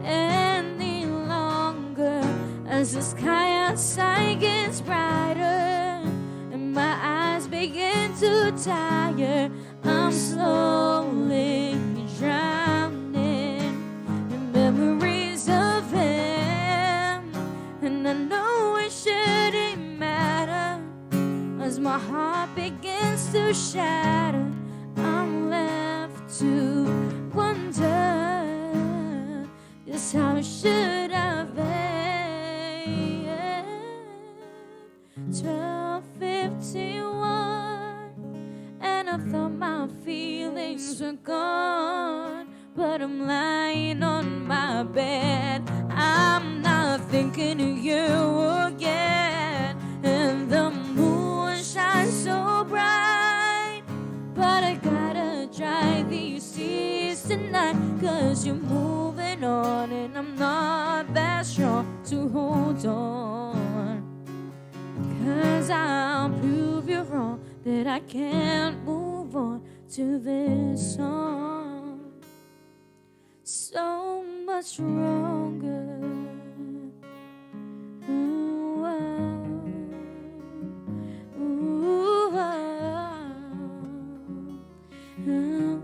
any longer, as the sky outside gets brighter and my eyes begin to tire. I'm slowly drowning in memories of him, and I know it shouldn't matter, as my heart begins to shatter. I'm left to wonder just how should I be? 12:51, and I thought my feelings were gone, but I'm lying on my bed. I'm not thinking of you again, and the moon shines so bright, but I gotta dry these tears tonight, 'cause you're moving on, and I'm not that strong to hold on. 'Cause I'll prove you wrong, that I can't move on to this song. So much stronger. Ooh, oh, ooh, oh, ooh.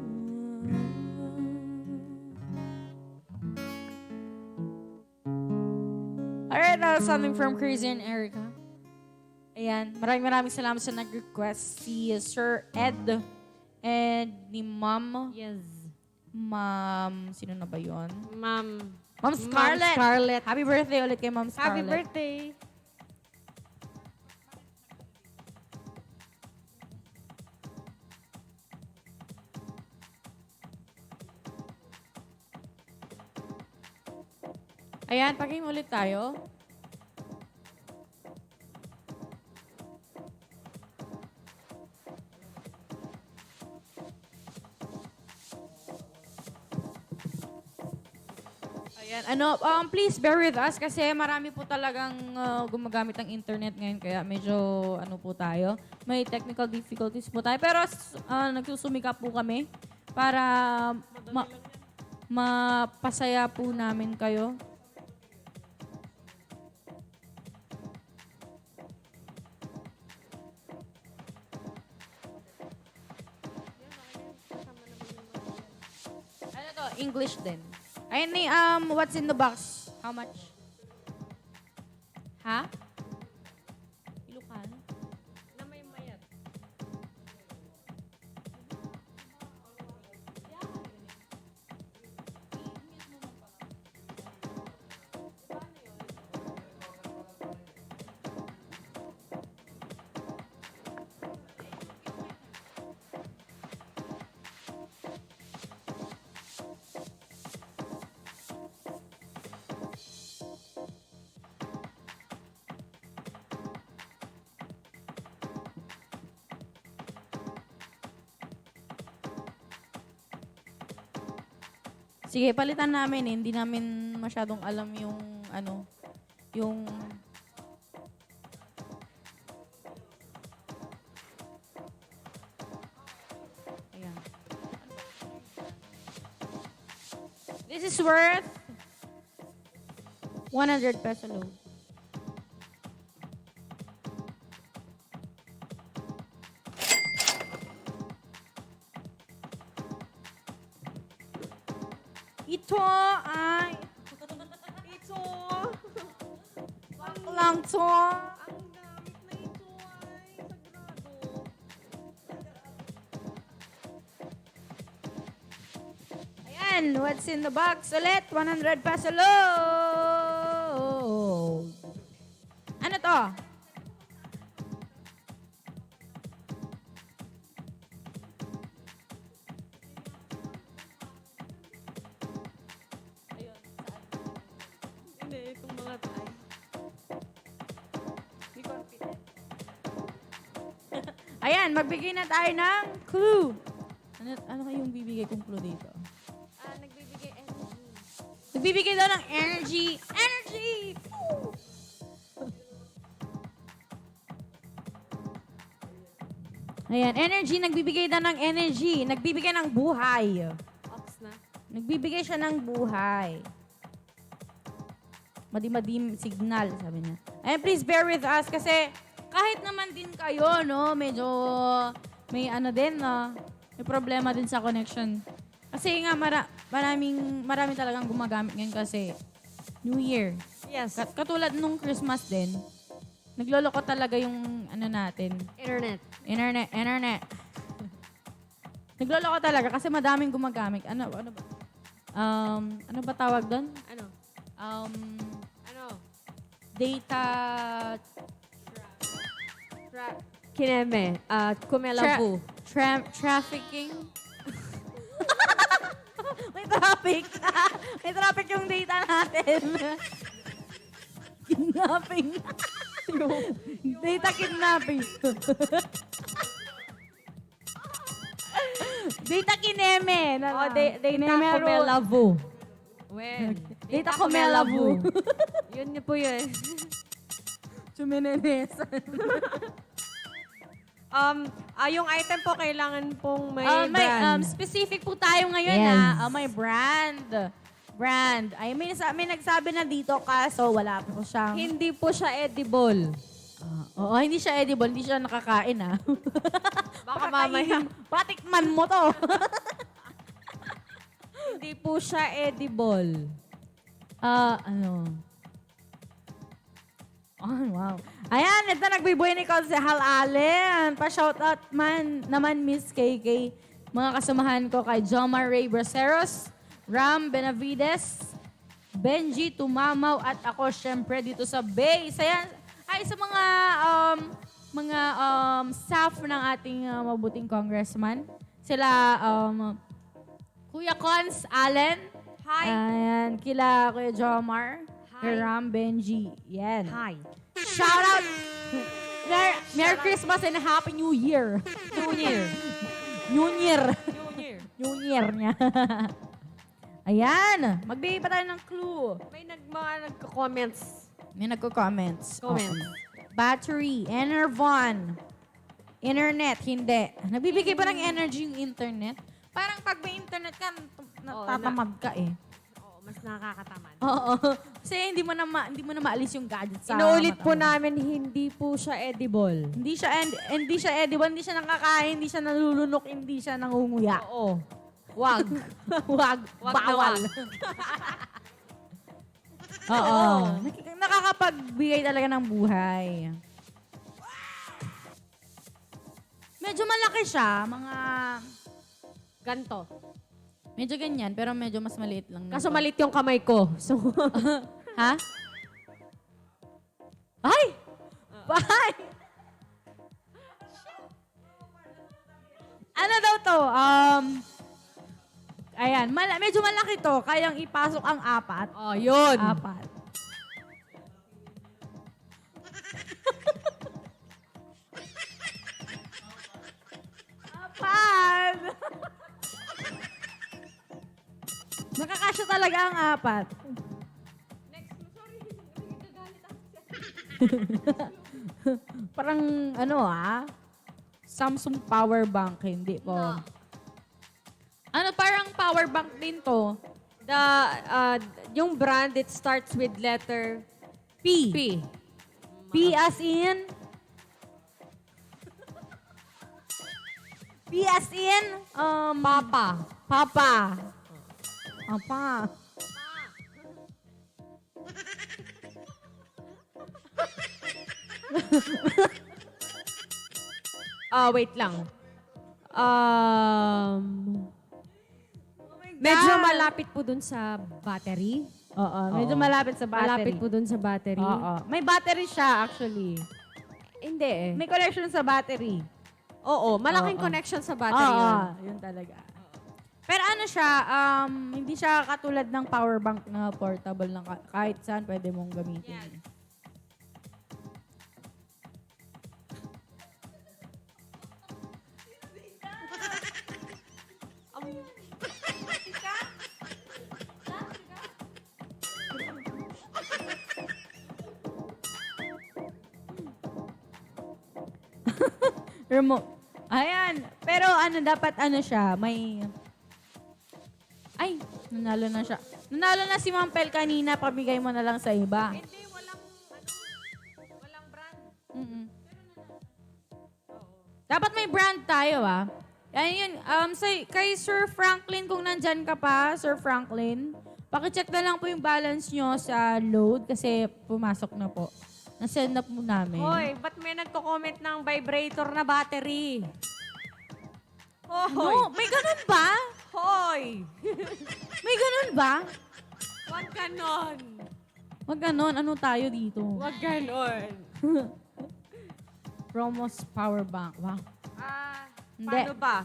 Alright, that was something from Crazy and Erica. Ayan, maraming salamat sa nag-request. Si Sir Ed and ni Ma'am. Yes. Ma'am, sino na ba yun? Ma'am. Ma'am Scarlett. Scarlett. Happy birthday ulit kay Ma'am Happy Scarlett. birthday. Ayan, paging ulit tayo. Ayan, please bear with us kasi marami po talagang gumagamit ng internet ngayon kaya medyo po tayo. May technical difficulties po tayo. Pero nagsusumikap po kami para mapasaya po namin kayo. Ano to? English din. Ayun ni, what's in the box? How much? Ha? Ilocano? Na may mayat. Sige, palitan namin eh. Hindi namin masyadong alam yung yung This is worth 100 peso load. Ito ay... Ito. Lang to. Ang gamit na ito ay sagrado. Ayan, what's in the box ulit? 100 peso load. Ano to? Hindi, itong mga tay. Hindi confident. Ayan, magbigay na tayo ng clue. Ano kayong bibigay kong clue dito? Nagbibigay energy. Nagbibigay daw ng energy. Energy! Woo! Ayan, energy. Nagbibigay daw ng energy. Nagbibigay ng buhay. Ox na. Nagbibigay siya ng buhay. Madi-madim signal, sabi niya. Ayan, please bear with us kasi kahit naman din kayo, no, medyo may ano din, no, may problema din sa connection. Kasi nga, marami talagang gumagamit ngayon kasi New Year. Yes. Katulad nung Christmas din, nagloloko talaga yung ano natin. Internet. Nagloloko talaga kasi madaming gumagamit. Ano ba? Ano ba tawag doon? Ano? Data Kineme. Kumelabu. trafficking. May traffic. May traffic yung data natin. Kidnapping. Data kidnapping. Data kineme. Data Kineme rule. kumelabu. When? Data kumelabu. Yun niyo po yun. Chuminenesan. Yung item po kailangan pong may May brand. specific po tayo ngayon Yes. may brand. Ay, may nagsabi na dito kaso wala po siyang... Hindi po siya edible. Oo, hindi siya edible, hindi siya nakakain Baka mamaya. Patikman mo to. Hindi po siya edible. Ano? Oh, wow. Ayan, ito nagbibuhay ni Col si Hal Allen. Pa-shoutout naman Miss KK. Mga kasamahan ko kay Jomar Ray Braceros, Ram Benavides, Benji Tumamaw at ako syempre dito sa base. Ayan, ay sa mga staff ng ating mabuting congressman. Sila Kuya Cons Allen. Hi. Ayan, kila Kuya Jomar. Hi. Ram, Benji. Yan. Hi. Shout out! Merry Christmas and Happy New Year. New Year. New Year. New Year. New Year niya. Ayan. Magbigay pa tayo ng clue. May mga nagko-comments. May nagko-comments. Comments. Battery. Enervon. Internet. Hindi. Nagbibigay ba ng energy yung internet? Parang pag may internet ka, natatamad ka eh. Oo, mas nakakatamad. Oo. Kasi hindi mo na maalis yung gadget sa Inuulit mata po mo. namin, hindi po siya edible. Hindi siya edible, hindi siya nakakain, hindi siya nalulunok, hindi siya nangunguya. Oo. Wag. Wag. Wag na Bawal. wag. Oo. Nakakapagbigay talaga ng buhay. Medyo malaki siya, mga... Ganto. Medyo ganyan, pero medyo mas maliit lang. Kaso malit yung kamay ko. So, Ha? Ay! Bye! Ano daw to? Ayan, medyo malaki to. Kayang ipasok ang apat. oh, yun. Apat. Apat! Nakakasya talaga ang apat. Parang Samsung power bank, hindi po. No. Ano, parang power bank din to. Yung brand, it starts with letter P. P. P as in? P as in? Papa. Papa. Papa. Wait lang. Medyo malapit po dun sa battery. Oo, medyo malapit sa battery. Malapit po dun sa battery. Oo. May battery siya actually. Hindi eh. May connection sa battery. Oo, malaking Oo. connection sa battery Oo, yun. yun talaga. Pero ano siya, hindi siya katulad ng power bank na portable lang kahit saan pwede mong gamitin. Remote. Ayan. Pero ano, dapat ano siya, may... Ay, nanalo na siya. Nanalo na si Ma'am Pel kanina, pabigay mo na lang sa iba. Hindi, walang brand. Mm-mm. Dapat may brand tayo, ah. Yan yun. Kay Sir Franklin, kung nandyan ka pa, Sir Franklin, pakicheck na lang po yung balance nyo sa load kasi pumasok na po. Nasend na po namin. Hoy, ba't may nagko-comment ng vibrator na battery? Hoy! No, may ganun ba? Hoy! May ganun ba? Wag ganon. Wag ganon. Ano tayo dito? Wag ganon. Promos power bank. Wow. Hindi. Paano ba?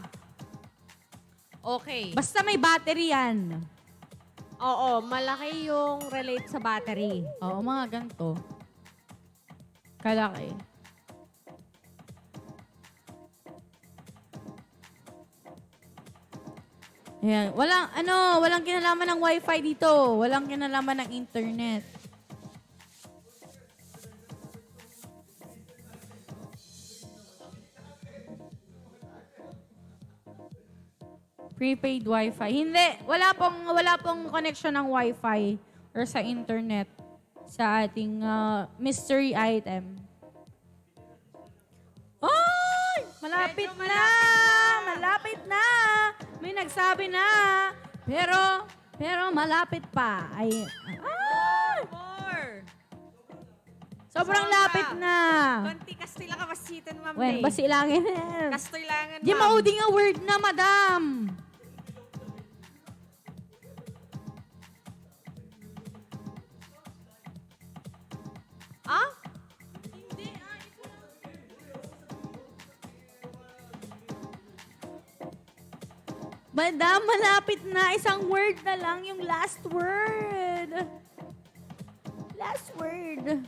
Okay. Basta may battery yan. Oo, malaki yung relate sa battery. Oo, mga ganito. Kalaki. Ayan. Walang kinalaman ng wifi dito. Walang kinalaman ng internet. Prepaid wifi. Hindi. Wala pong connection ng wifi or sa internet sa ating mystery item. Ay! Malapit Medyo na! Malapit na! May nagsabi na. Pero malapit pa. Ay! More! Sobrang Sobra. lapit na. Konti kastila ka masitan, ma'am. Well, basilangin. Kastoylangan, Di mauding nga word na, madam. Ah? Madam, malapit na. Isang word na lang yung last word. Last word.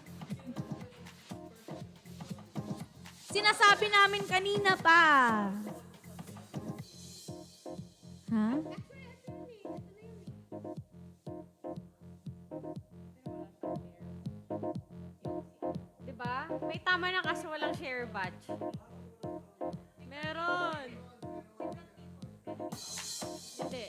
Sinasabi namin kanina pa. Ha? Diba? May tama na kasi walang share batch. Meron. Hindi.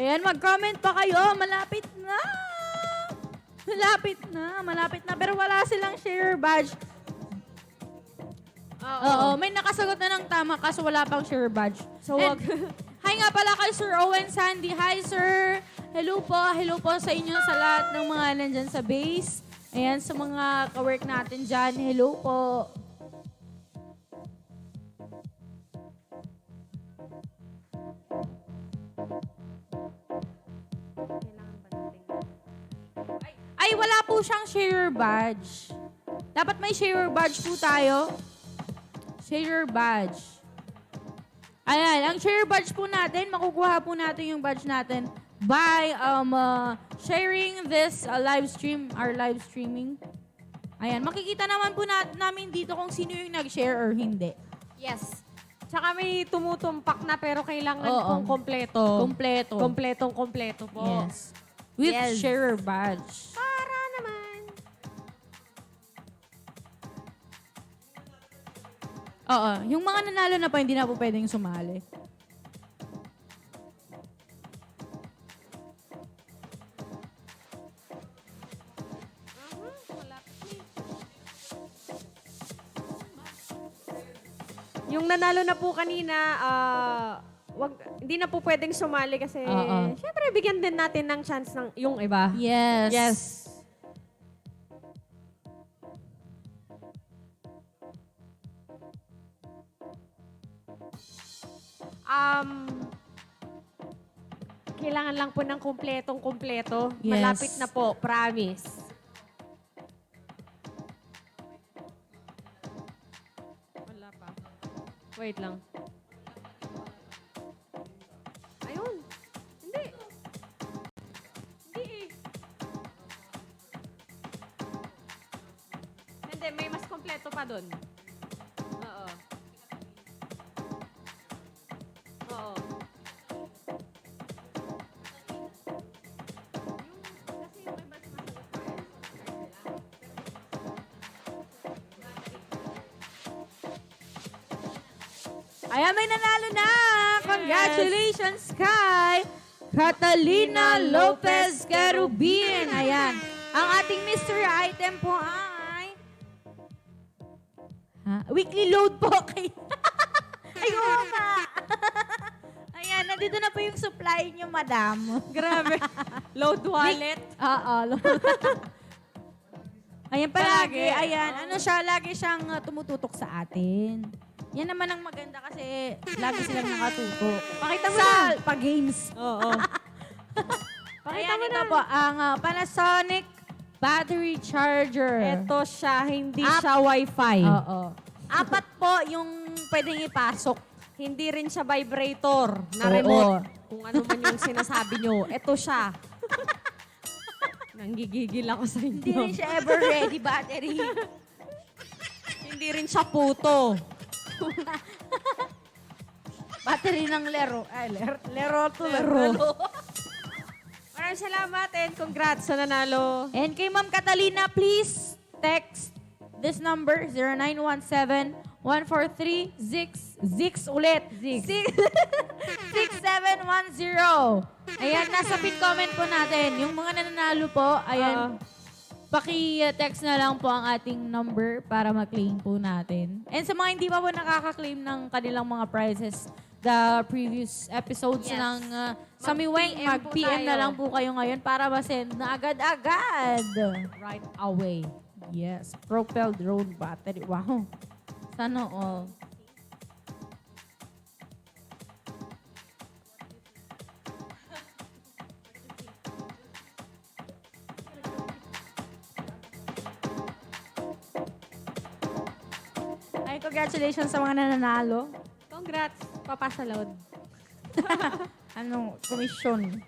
Ayan, mag-comment pa kayo. Malapit na. Malapit na. Pero wala silang share badge. Oo, may nakasagot na ng tama kaso wala pang share badge. So, And, hi nga pala kay Sir Owen Sandy. Hi, sir. Hello po sa inyo sa lahat ng mga nandyan sa base. Ayan, sa mga ka-work natin dyan. Hello po. Ay, wala po siyang share badge. Dapat may share badge po tayo. Share badge. Ayan, ang share badge po natin, makukuha po natin yung badge natin by sharing this live stream, our live streaming. Ayan, makikita naman po namin dito kung sino yung nag-share or hindi. Yes. Tsaka may tumutumpak na pero kailangan pong kompleto. Kompleto. Kompletong-kompleto po. Yes. With Yes. sharer badge. Para naman. Oo. Yung mga nanalo na pa, hindi na po pwedeng sumali. Yung nanalo na po kanina, hindi na po pwedeng sumali kasi Oo. syempre bigyan din natin ng chance ng yung iba. Yes. Yes. Kailangan lang po ng kumpletong-kumpleto. Yes. Malapit na po, promise. Wala pa. Wait lang. Ayun. Hindi. Hindi eh. Hindi, may mas kompleto pa dun. Oo. Oo. Kasi yung iba sumasagot pa eh. Ayan, may nanalo na! Congratulations, kay Catalina Lopez Carubin. Ayan. Ang ating mystery item po ay... Weekly load po kay... Ay, oo nga. Ayan, nandito na po yung supply niyo, madam. Grabe. Load wallet. Oo, load. Ayan, palagi. Palagi. Ayan, ano siya, lagi siyang tumututok sa atin. Yan naman ang maganda kasi lagi silang nakatutok. Pakita mo Sa na. pag-games. Oo. Pakita Ayan, mo ito na. po, ang Panasonic battery charger. Ito siya, hindi App. siya Wi-Fi. Oo. 4 po yung pwedeng ipasok. Hindi rin siya vibrator na Oo. remote. Kung ano man yung sinasabi nyo. Ito siya. Nanggigigil ako sa Hindi inyo. rin siya ever ready battery. Hindi rin siya puto. Battery ng lero. Ay, lero to lero. Maraming salamat and congrats sa nanalo. And kay Ma'am Catalina, please text this number, 0917-143-6 ulit. 6710. Ayan, nasa pin comment po natin. Yung mga nananalo po, ayan, paki-text na lang po ang ating number para mag-claim po natin. And sa mga hindi pa po nakaka-claim ng kanilang mga prizes, the previous episodes Yes. ng Samiweng, Mag-PM po mag-PM na tayo. lang po kayo ngayon para ma-send na agad-agad. Right away. Yes, propelled drone battery. Wow. Sana all. Ay, congratulations sa mga nananalo. Congrats, Papa Salod. Anong komisyon?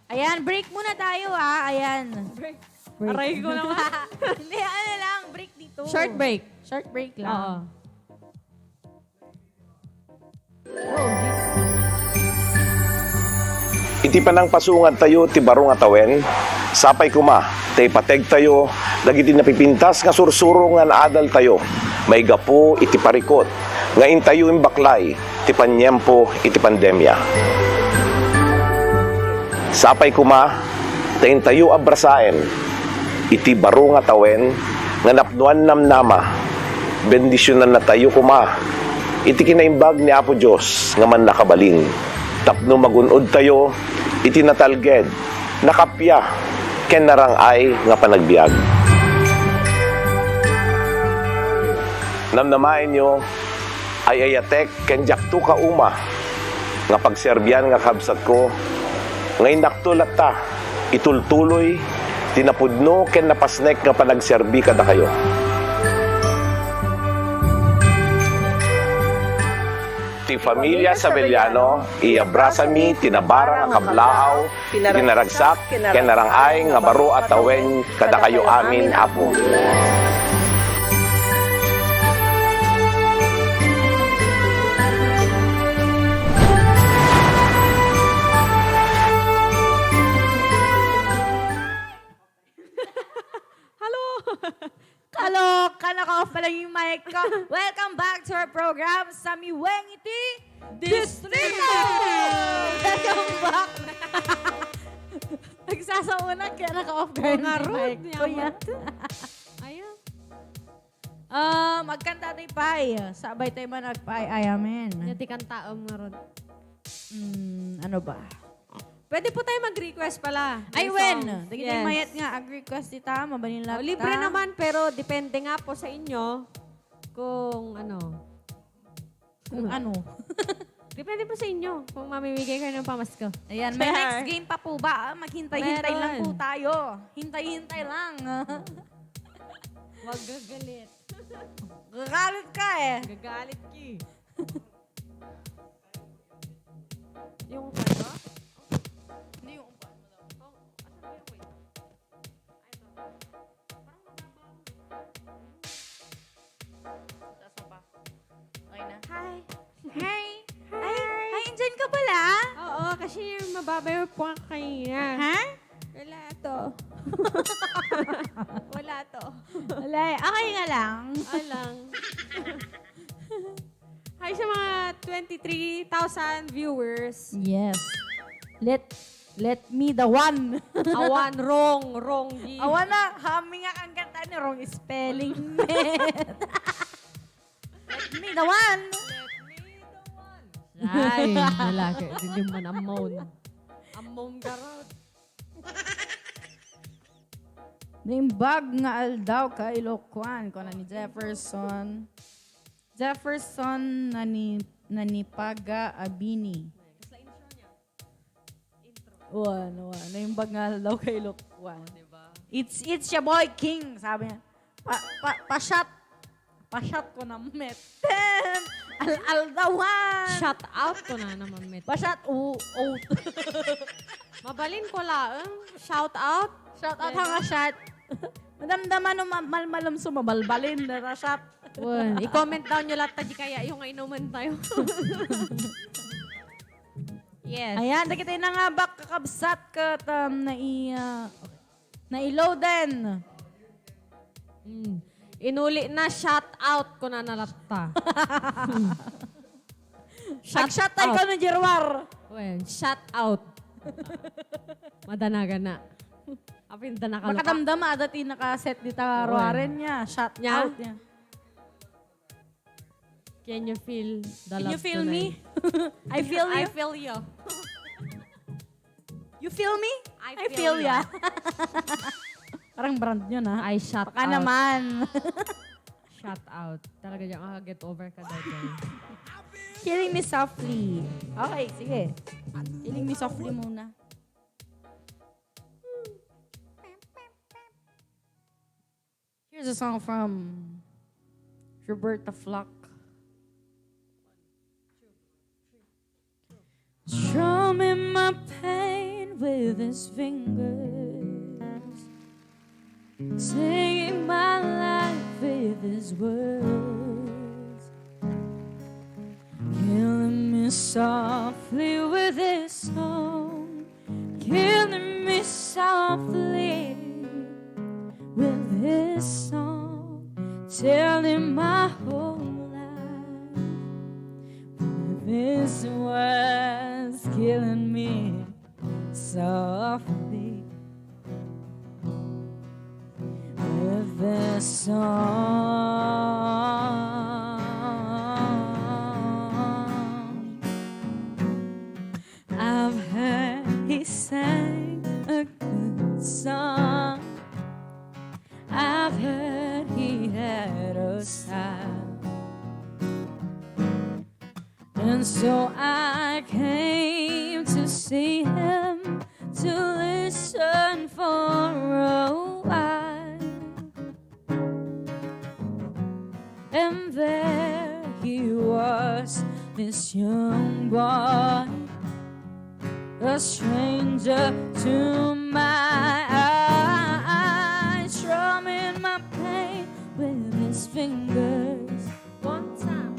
Ayan, break muna tayo Ayan. Break. Break. Aray ko naman. Hindi, ano lang, break dito. Short break. Short break Oo. lang. Iti panang pasungan tayo, ti barong atawen, sapay kuma, ti pateg tayo, dagiti napipintas nga sursuro nga naadal tayo, may gapo iti parikot, nga intayo imbaklay, ti panyempo iti pandemya. Sapay kuma, tayin tayo abrasaen, iti barong atawen, nga napnuan namnama, bendisyonan na tayo kuma, iti kinaimbag ni Apo Diyos, nga man nakabalin, tapno magunod tayo, iti natalged, nakapya, ken narangay nga panagbiag. Namnamain nyo, ay ayatek ken jakto ka uma, nga pagserbyan nga kabsat ko, ngayon naktulat ta, itultuloy, tinapudno ken napasnek nga panagserbi kada kayo. Ti iti familia Sabeliano, iabrasami, tinabara, kablaaw, ginaragsak, kenarangay, nga baro at awen, kada kayo amin, Apo. Kalok! Naka-off pa lang yung mic ko. Welcome back to our program, Samiweng iti Distrito! Welcome back! Nagsasauna kaya naka-off ka yung mic ko yan. Ayan. Magkanta tayo pay. Sabay tayo man nagpay. Ayamen. Yati kang taom nga ron. Ano ba? Pwede po tayo mag-request pala. Ay, ng when? songs. Dagiti mayat nga, ag-request ita, mabalin lang Libre naman, pero depende nga po sa inyo kung ano. Kung ano. Depende po sa inyo kung mamimigay kayo ng pamasko. Ayan, may next game pa po ba? Maghintay-hintay Meron. lang po tayo. Hintay-hintay lang. Huwag gagalit. Gagalit ka eh. Gagalit ki. Yung ano? Hindi yung umpaan mo daw. Taas mo pa. Okay na? Hi. Hi! Hi, andyan ka pala? Oo, kasi yung mababay po kanina. Ha? Wala to. Wala to. Wala eh. Okay nga lang. Alang. Hi sa mga 23,000 viewers. Yes. Let me the one. Awan, wrong. G. Awan na, hami nga kang kanta ni wrong spelling. Let me the one. Ay, lalaki. Hindi man amon. Amon garot. Naimbag nga aldaw ka Ilocwan ko na ni Jefferson. Jefferson nanipaga abini. Ano, naimbag nga aldaw ka Ilocwan. It's your boy King, sabi niya. Pa-shot ko na met. Aldawan. Shout out ko na naman, Met. Pa-shot, Mabalin ko lang. Shout out. Shout out nga shot. Nadamdaman no malmalam sumabalbalin na shot. Well, i-comment down nyo lahat tayo kaya yung inuman tayo. Yes. Ayan, dagiti na nga bak kakabsat ka na-load din. Inuli na shout out ko na nalapta. Shot tayo ko ng Jerwar. Well, shout out. Madanaga na. Apinta na kaloka. Makadamdama, dati nakaset di taruaren niya. Shot Niya? out niya. Can you feel the Can love you feel tonight? me? I feel you. I feel you. You feel me? I feel feel ya. Parang brand nyo na. I shout Baka out. naman. Shout out. Talaga dyan get over ka daw dyan. Killing me softly. Okay, sige. Killing me softly muna. Here's a song from Roberta Flack. Strumming my pain with his fingers, singing my life with his words, killing me softly with his song, killing me softly with his song, telling my whole life with his words, killing me softly with this song. I've heard he sang a good song. I've heard he had a style, and so I came to see him, to listen for a while. And there he was, this young boy, a stranger to my eyes, strumming my pain with his fingers. One time.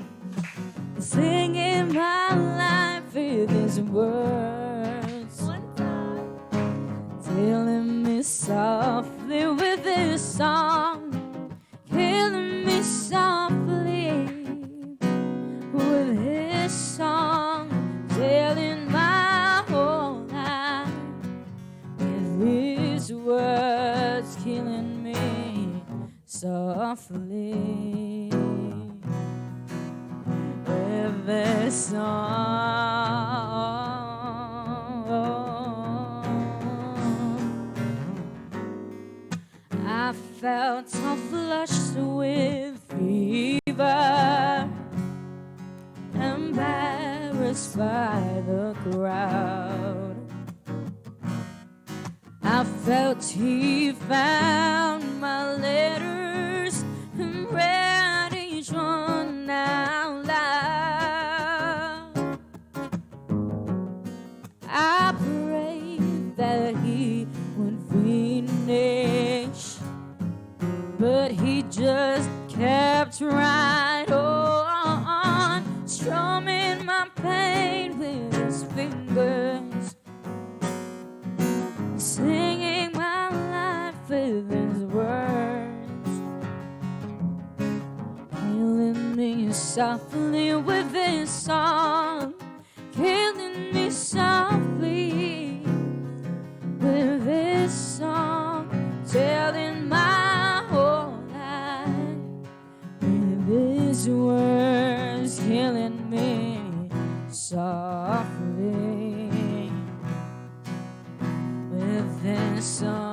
Singing my life with his words, One time. telling me softly with his song, killing me softly with his song, telling my whole life with his words, killing me softly with this song. I felt so flushed with fever, embarrassed by the crowd. I felt he found my letters and read each one out loud. I prayed that he would finish, but he just kept right on, strumming my pain with his fingers, singing my life with his words, killing me softly with his song, killing me softly with his song, telling my whole life with his words, killing me softly with his song.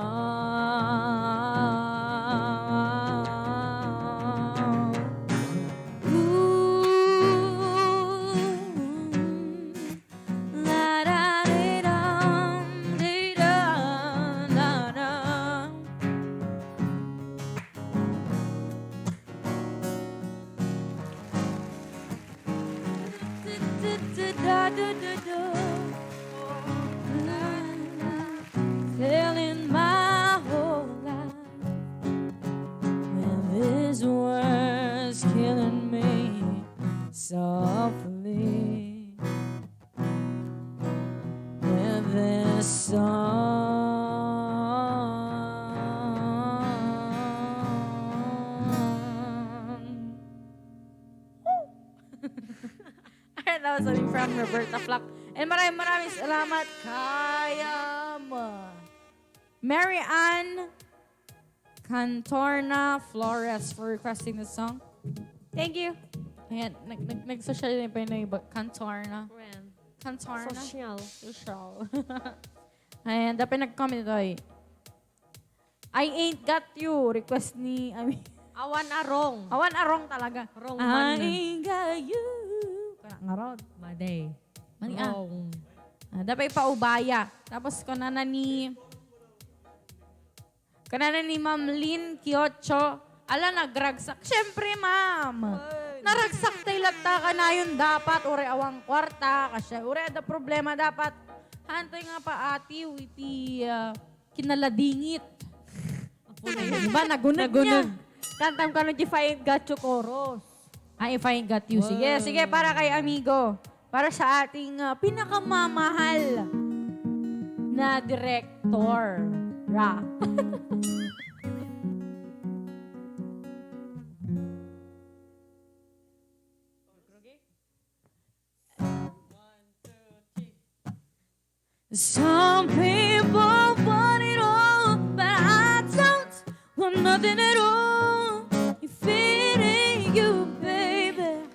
Ooh, la da dee dum, dee dum, da dum. Telling my whole life with his words, killing me softly with this song. Alright, that was something from Roberta Flack. And maraming salamat kay Mary Ann Cantorna Flores for requesting the song. Thank you. Ayan, nag-social din pa yun iba. Cantorna. Cantorna? Social. Social. Ayan, dapat nag-comment ito eh. I ain't got you. Request ni, Awan arong. Awan arong talaga. Wrong I man. ain't got you. Ngarod. Maday. Mali Wrong. dapat ipaubaya. Tapos kanana ni Ma'am Lynn Kiocho. Ala, nagragsak. Siyempre, ma'am. Naragsak tayo lata ka na yun dapat. Ure awang kwarta. Kasi ure ada problema dapat. Hantoy nga pa ati. Iti kinaladingit. Apo na yun. Diba? Nagunod niya. Kantam ka nung if I ain't got you chorus. If I ain't got you. Sige, sige. Para kay amigo. Para sa ating pinakamamahal na director. Ra. Some people want it all, but I don't want nothing at all. If it ain't you, baby,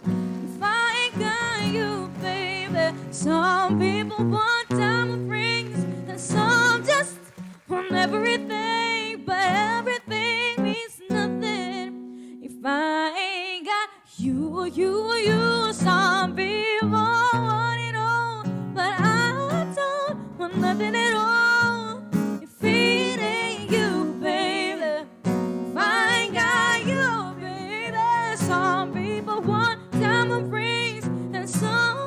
if I ain't got you, baby. Some people want diamond rings, and some just want everything, but everything means nothing if I ain't got you, you, you. Some people want it all, but I don't want nothing at all. If it ain't you, baby, if I ain't got you, baby. Some people want diamond rings, and some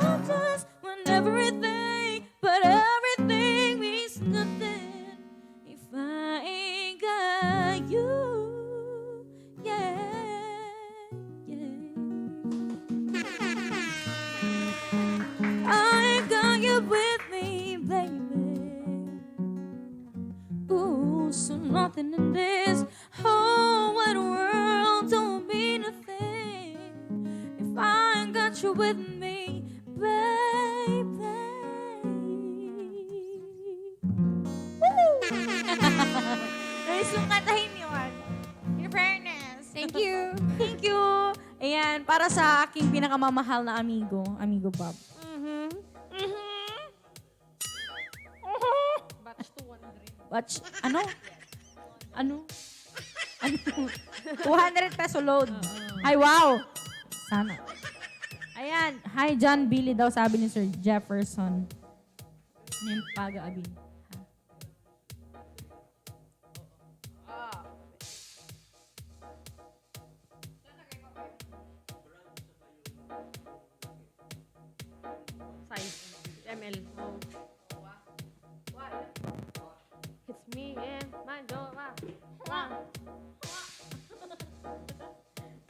nothing in this whole wide world don't mean a thing if I ain't got you with me, baby. Woo! Nice yung kantahin yun. In fairness. Thank you. Thank you. Ayan, para sa aking pinakamamahal na amigo, Amigo Bob. Batch 200. Watch, ano? Ano? 200 peso load. Ay, wow! Sana. Ayan. Hi, John Billy daw, sabi ni Sir Jefferson. Yung pag-aabi. Size. ML. It's me and my jowa.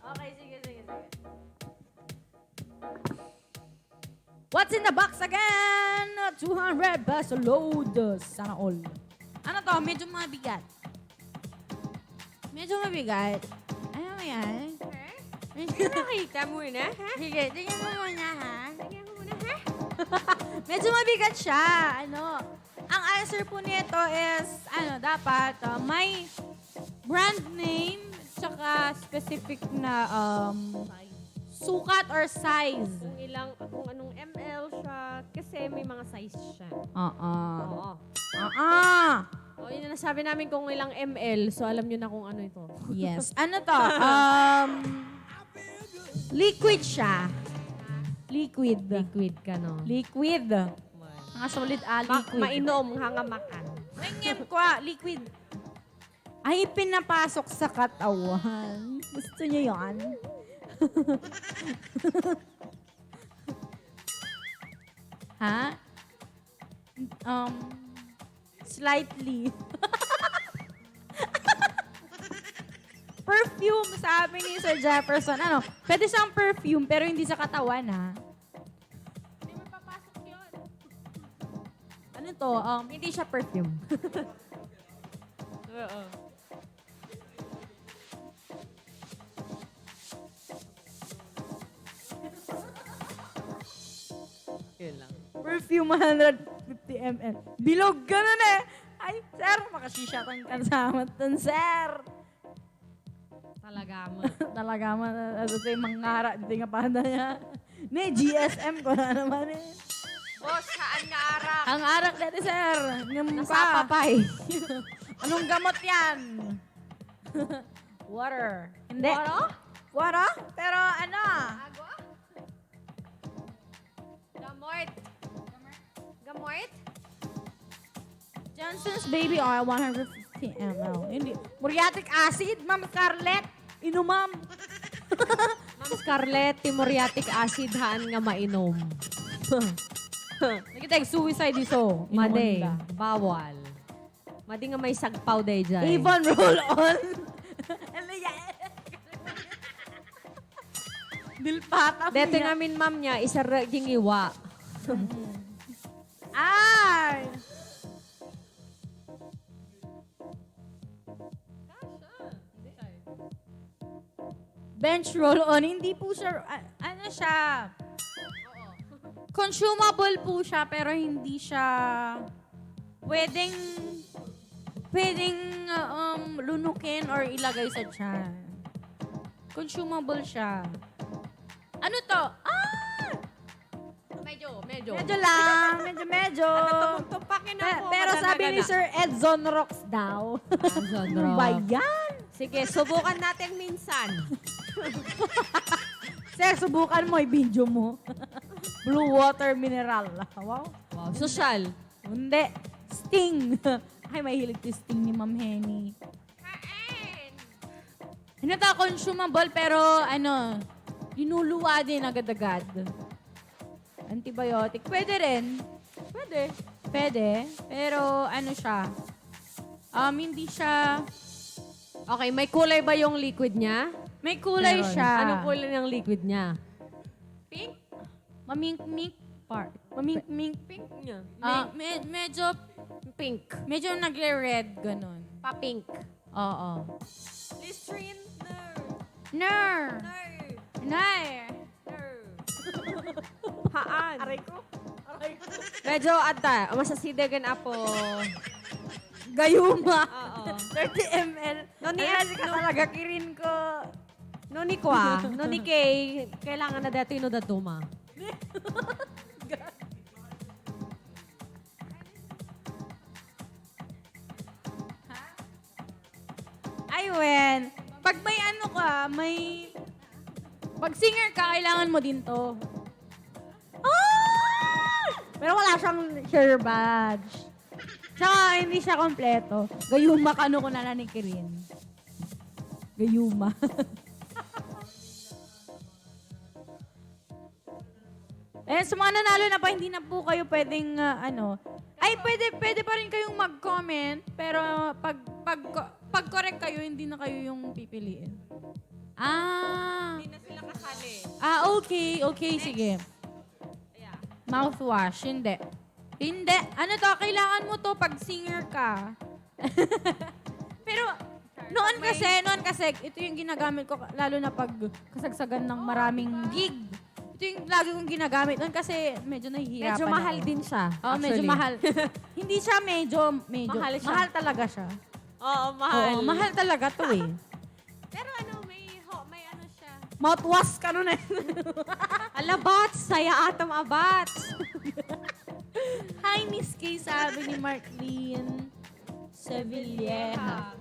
Okay, sige. What's in the box again? 200 peso load. Sana all. Ano to? Medyo mabigat. Medyo mabigat. Ano mo yan? Nakita mo na, ha? Sige, tingnan mo muna ha. Tingnan mo muna, ha? Medyo mabigat siya. Ano? Ang answer po nito is, dapat may brand name tsaka specific na sukat or size. Kung anong ML siya, kasi may mga size siya. Oo. O, yun na nasabi namin kung ilang ML, so alam nyo na kung ano ito. Yes. Ano to? Liquid siya. Liquid. Liquid ka, no? Liquid. Mga solid liquid. Mainom, hangamakan. Mangyan ko, liquid. Ay, pinapasok sa katawan. Gusto niyo yan? Ha? Slightly. Perfume, sabi ni Sir Jefferson. Ano? Pwede siyang perfume, pero hindi sa katawan, ha? Hindi mo papasok yun. Ano to? Hindi siya perfume. Oo. Yun lang. Perfume 150 ml. Bilog ganun eh. Ay, sir, makasishatan ka sa matan, sir. Talaga mo. Talaga man, ano sa'yo, mangara, hindi nga panda niya. Ne, GSM ko na naman eh. Boss, saan nga arak? Ang arak dati, sir. Ng Nasa pa. papay. Anong gamot yan? Water. Hindi. Water? Water? Pero ano? Agua? Gamort. Gamort? Johnson's Baby Oil, 150 ml. Hindi. Muriatic acid, Ma'am Scarlett. Inumam. Ma'am Scarlett, timuriatic acid haan nga mainom. Nakita suicide iso. Made, bawal. Madi nga may sagpaw day dyan. Avon roll-on. Ano yan? Dilpata. Dito namin ma'am niya, isa raging iwa. Ay! Bench roll-on. Hindi po siya, ano siya? Consumable po siya, pero hindi siya pwedeng lunukin or ilagay sa tiyan. Consumable siya. Ano to? Ah! Medyo. Medyo lang. Medyo. Tumpakin Pero sabi ni Sir Edzon Rocks daw. Ano ba yan? Sige, subukan natin minsan. Sir, subukan mo, i-video mo. Blue water mineral. Wow. Wow, social. Hindi. Sting. Ay, may hilig to Sting ni Ma'am Henny. Ano to, consumable, pero inuluwa din agad-agad. Antibiotic. Pwede rin. Pwede. Pero siya. Hindi siya, Okay, may kulay ba yung liquid niya? may kulay Meron. siya. Anong kulay ng liquid niya? Pink? Mamink-mink part. Mamink-mink. Pink niya. Medyo Pink. nagre-red, ganun. Pa-pink. Oo. Listerine. Ner. Ner. Haan. Aray ko. Medyo ata. Masasidagan apo. Gayuma. Oo. 30 ml. Noni, Ayan, ka talaga kirin ko. Noni kwa. Noni kay. Kailangan na dati no datuma. Ay, Wen. Pag may ano ka, may... Pag singer ka, kailangan mo din to. Ah! Pero wala siyang share badge. Tsaka hindi siya kompleto. Gayuma ka ano ko na ni Kirin. Gayuma. Eh, sa mga nanalo na pa, hindi na po kayo pwedeng, Ay, pwede pa rin kayong mag-comment, pero pag correct kayo, hindi na kayo yung pipiliin. Ah. Hindi na sila kasali. Ah, okay. Okay, sige. Yeah. Mouthwash, hindi. Hindi. Ano to, kailangan mo to pag singer ka. Pero, noon kasi, ito yung ginagamit ko, lalo na pag kasagsagan ng maraming gig. Ito yung lagi kong ginagamit noon kasi medyo nahihirapan Medyo mahal ako. din siya. Oo, medyo mahal. Hindi siya medyo. Mahal siya. Mahal talaga siya. Oo, mahal. Oo, mahal talaga to eh. Pero ano, may ano siya. Mouthwash ka nun eh. Alabats, saya atom abats. Hi, Miss K, sabi ni Marklene Sevilleja.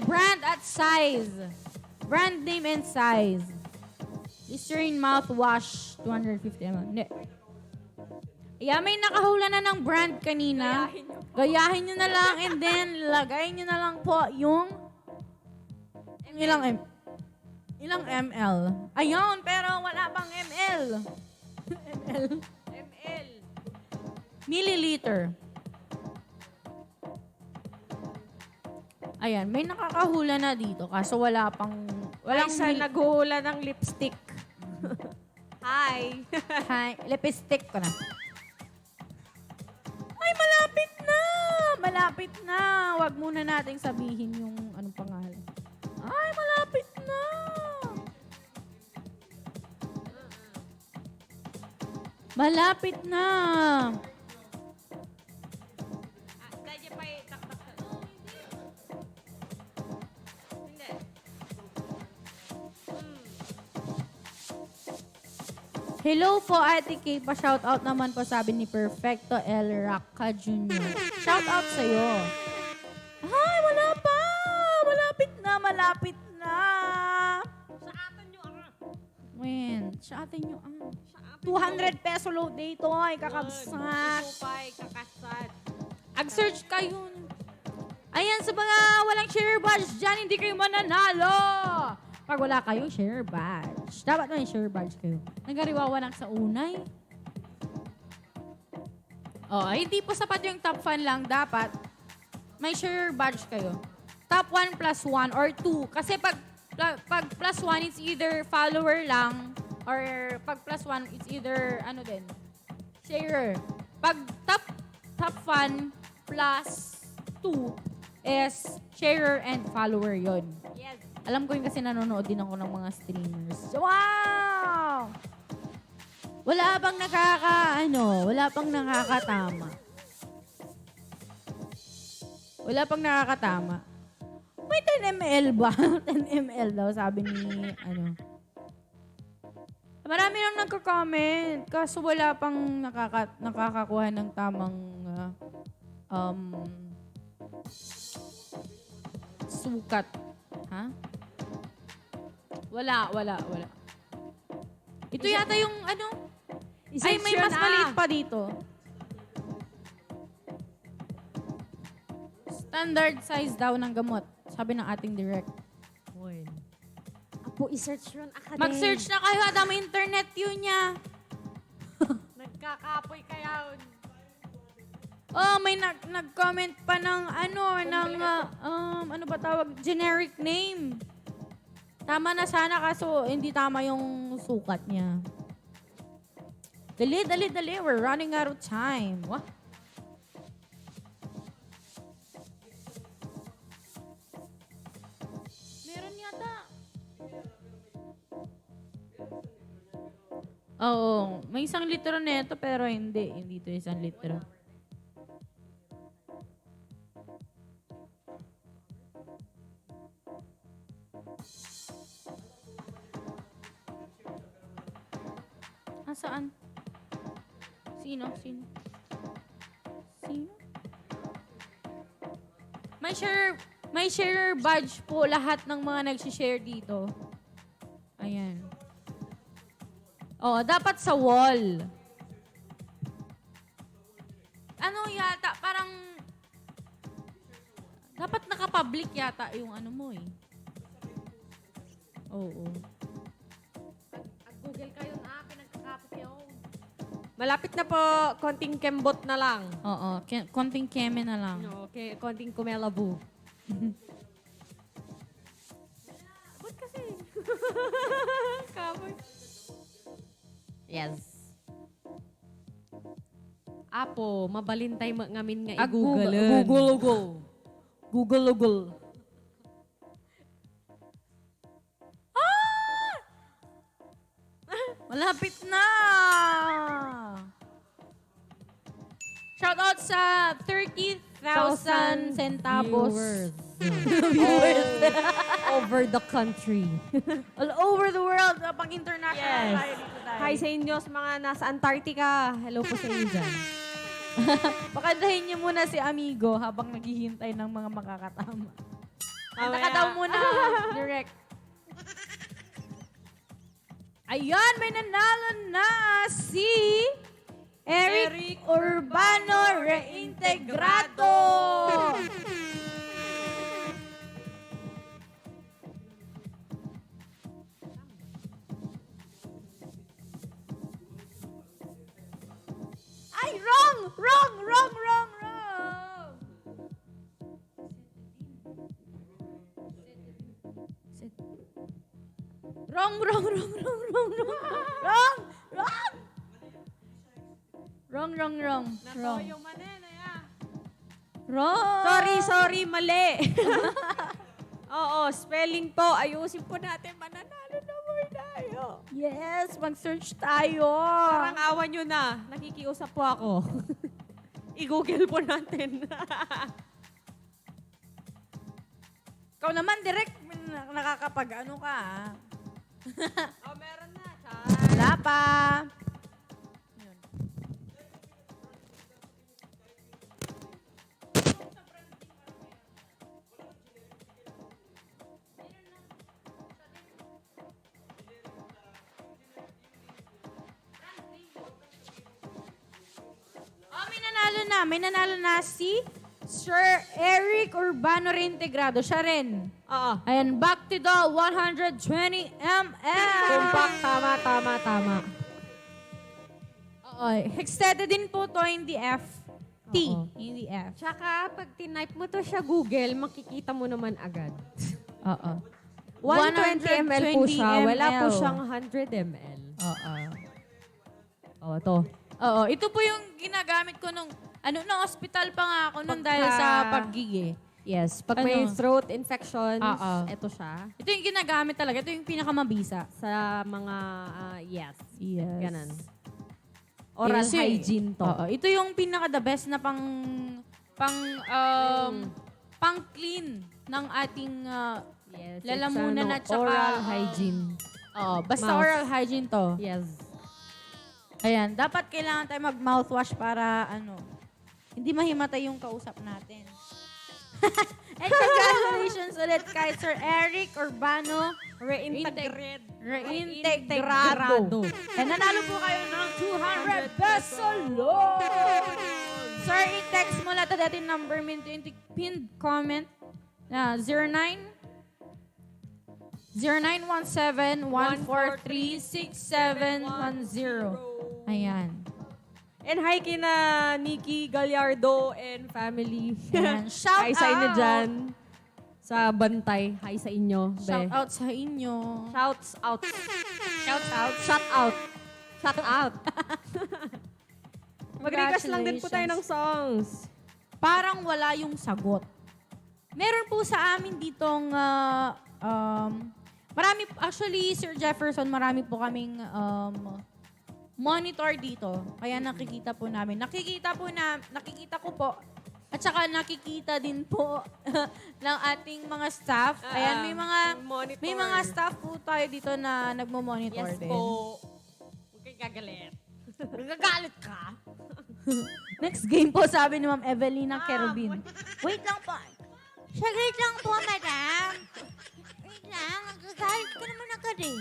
Brand at size. Brand name and size. Listerine mouthwash, 250 ml. Hindi. Yeah, may nakahula na ng brand kanina. Gayahin nyo na lang and then lagay nyo na lang po yung ilang ml. Ayun, pero wala pang ml. ML. Milliliter. Ayan, may nakakahula na dito kaso walang Ay, siya naghuhula ng lipstick. Hi. Hi, lipstick ko na. Ay, malapit na! Malapit na! Huwag muna nating sabihin yung anong pangalan. Ay, malapit na! Malapit na! Hello po, Ate Kay. Pa-shoutout naman po, sabi ni Perfecto El Raka Jr. Shoutout sa'yo. Ay, wala pa! Malapit na, malapit na! Sa atin nyo ang... Wen, sa atin yung 200 peso load dito ay kakabsat. Supay, kakasat. Ag-search kayo. Ayan, sa mga walang share badge dyan, hindi kayo mananalo. Pag wala kayo, share badge. Dapat may share badge kayo. Nagariwawanak sa unay. Oh, hindi po sapat yung top fan lang. Dapat may share badge kayo. Top 1 plus 1 or 2. Kasi pag plus 1, it's either follower lang or pag plus 1, it's either sharer. Pag top fan plus 2 is sharer and follower yon. Yes. Alam ko yun kasi nanonood din ako ng mga streamers. Wow! Wala bang wala pang nakakatama. Wala pang nakakatama. May 10 ml ba? 10 ml daw, sabi ni, Marami nang nagko-comment. Kaso wala pang nakakakuha ng tamang, sukat. Ha? Wala. Ito yata yung ay, may mas maliit pa dito. Standard size daw ng gamot. Sabi ng ating direct. Apo, i-search yun. Mag-search na kayo. Adama internet yun niya. Nagkakapoy kaya. Oh, may nag-comment pa ng ano ba tawag? Generic name. Tama na sana kaso hindi tama yung sukat niya. Dali. We're running out of time. What? Oo. May 1 litro na ito, pero hindi. Hindi ito 1 litro. Saan? Sino? Sino? May share badge po lahat ng mga nag-share dito. Ayan. Dapat sa wall. Ano yata, parang dapat naka-public yata yung ano mo eh. Oo. Google kayo na, pinagkakapit yun. Malapit na po, konting kembot na lang. Oo, konting keme na lang. Okay, konting kumelabu. Ba't kasi? Kamoy. Yes. Apo, mabalintay ngamin nga Google. i-Google. Google. Malapit na! Shoutout sa 30,000 centavos. Viewers. Over the country. All over the world. Pang international Yes. tayo dito tayo. Hi sa inyo sa mga nasa Antarctica. Hello po sa inyo dyan. Pakandahin niyo muna si Amigo habang naghihintay ng mga makakatama. Kanta ka daw muna. Direct. Ayan, may nanalo na si Eric Urbano Reintegrado. Ay, wrong! Wrong. yung manena ya. Wrong. Sorry, mali. Oo, spelling po. Ayusin po natin. Mananalo na more tayo. Yes, mag-search tayo. Parang awan nyo na. Nakikiusap po ako. I-google po natin. Ikaw naman, direct, nakakapag-ano ka. Meron na. Wala pa. May nanalo na si Sir Eric Urbano Reintegrado. Siya rin. Oo. Ayan, back to the 120 ml. Compact. Tama. Oo, extended din po to, hindi FT. Oo. Hindi F. Tsaka, pag tinype mo to siya Google, makikita mo naman agad. Oo. 120 ml po siya. Wala po ml. siyang 100 ml. Oo. Oo, to. Oo, ito po yung ginagamit ko nung hospital pa nga ako nung dahil sa pag-gig eh. Yes. Pag may Ano? throat infections, Oo. ito siya. Ito yung ginagamit talaga. Ito yung pinakamabisa. Sa mga, yes. Yes. Ganon. Oral Yes, hygiene to. Oo, ito yung pinaka-the best na pang clean ng ating Yes. lalamunan at saka oral hygiene. Oo, basta Mouth. oral hygiene to. Yes. Ayan, dapat kailangan tayo mag-mouthwash para hindi mahimatay yung kausap natin. And congratulations ulit kay Sir Eric Urbano Reintegrado. And nanalo po kayo ng 200 peso loan. Sir, i-text mo lang ito dati number mo yung pinned comment na 0917-143-6710. Ayan. And hi kina Nikki Gallardo and family. Ayan. Shout Hi sa inyo out. dyan. Sa Bantay. Hi sa inyo. Shout Be. out sa inyo. Shouts out. Shout out. Shout out. Shout out. Mag-request lang din po tayo ng songs. Parang wala yung sagot. Meron po sa amin ditong marami, actually, Sir Jefferson, marami po kaming monitor dito. Kaya nakikita po namin. Nakikita ko po. At saka nakikita din po ng ating mga staff. Ayan, monitor. may mga staff po tayo dito na nagmo-monitor Yes din. po. Huwag kayong gagalit. Nagagalit ka? Next game po, sabi ni Ma'am Evelina Kerubin. Wait lang po. Saglit lang po, madam. Wait lang. Nagagalit ka naman agad eh.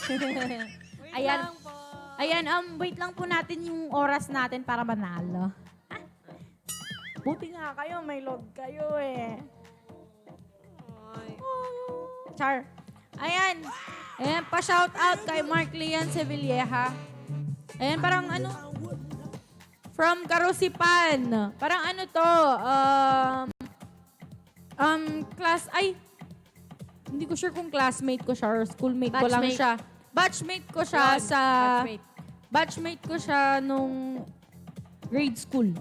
Wait Ayan. lang po. Ayan, wait lang po natin yung oras natin para manalo. Buti nga kayo, may load kayo eh. Ay. Char. Ayan. Ayan, pa-shout out kay Mark Leon Sevilleja. Ayan, parang ano? From Karusipan. Parang ano to? Hindi ko sure kung classmate ko siya or schoolmate ko lang Batchmate. siya. Batchmate ko siya Yun, sa... batchmate. Batchmate ko siya nung grade school.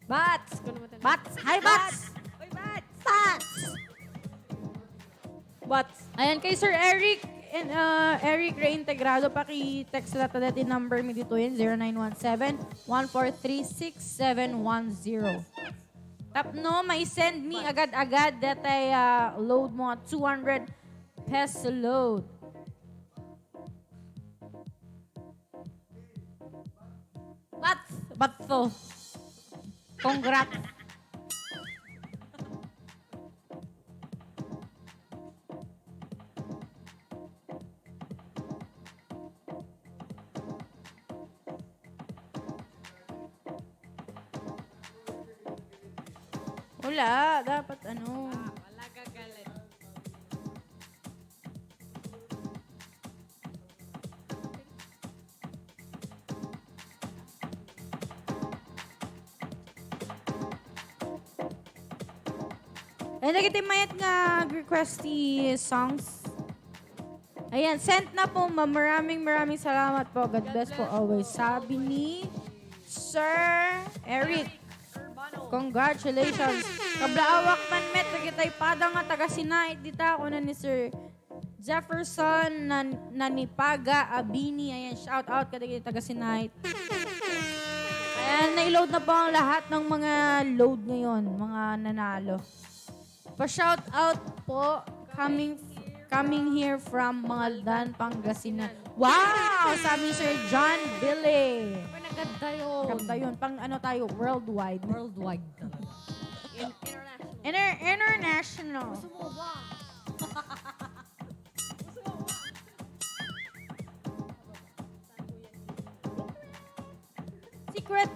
Bats! Bats! Hi, Bats! Oy, Bats! Bats! Bats! Ayan, kay Sir Eric and Eric Reintegrado, paki-text lang natin number mi dito yun, 0917-1436710. Tapno, may send me agad-agad that I load mo at 200 peso load. Batso. Congrats. Wala, dapat ano. Wala gagalit. Ay, nagitimayat nga request songs. Ayan, sent na po, ma'am. Maraming salamat po. God bless po always. Sabi ni Sir Eric. Congratulations. Kablaawak man met, nagitay pada nga taga Sinait. Dita ako na ni Sir Jefferson Nanipaga Abini. Ayan, shout out ka taga Sinait. Ayan, naiload na po ang lahat ng mga load ngayon, mga nanalo. Pa-shout out po, coming here from Mangaldan, Pangasinan. Wow! Sabi ni Sir John Billy. Naganda yun. Ganda yun. Pang ano tayo, worldwide. Worldwide. International. Gusto mo ba? Secret.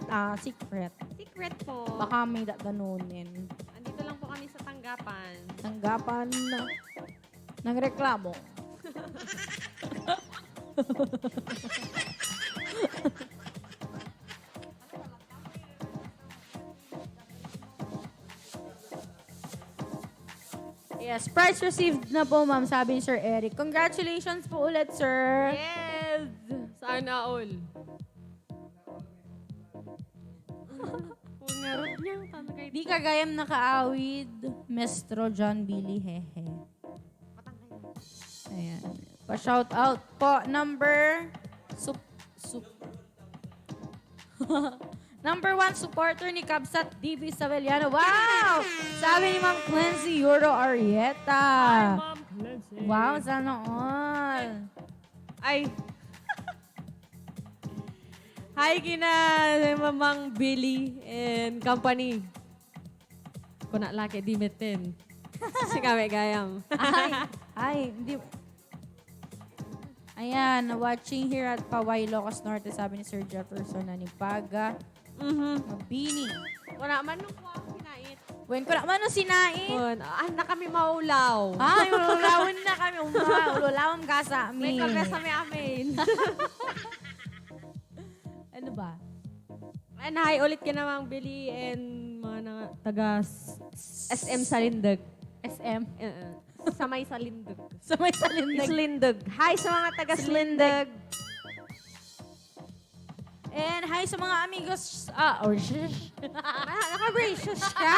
Secret po. Baka may dadanunin. Andito lang po kami sa tanggapan. Tanggapan ng reklamo. Yes, prize received na po, ma'am, sabi ni Sir Eric. Congratulations po ulit, sir. Yes! Sana all. Pungarot niya. Tama kayo. Di kagayam nakaawid, Mestro John Billy, hehe. Ayan. Pa-shout out po, number number 1 supporter ni Kabsat DB Savellano. Wow! Sabi ni Ma'am Clancy Euro Arieta. Ma'am Clancy. Wow, sana all. Ay. Hi kina Mamang Billy and company. Kuna laki di meten. Si kami gayam. Ay, hindi. Ayan, watching here at Paway, Locos Norte, sabi ni Sir Jefferson Nanipaga. Mabini. Wala man nung kuha kinait. When ko na, mano sinait? Na kami maulaw. Ay, ululawin na kami. Ululawin ka sa May amin. kape sa may amin. Ano ba? And hi ulit ka namang Billy and mga taga SM Salindag. SM. Sa may Salindag. Sa may salindag. Salindag. Hi sa mga taga Salindag. And hi sa mga amigos, Naka-braces ka?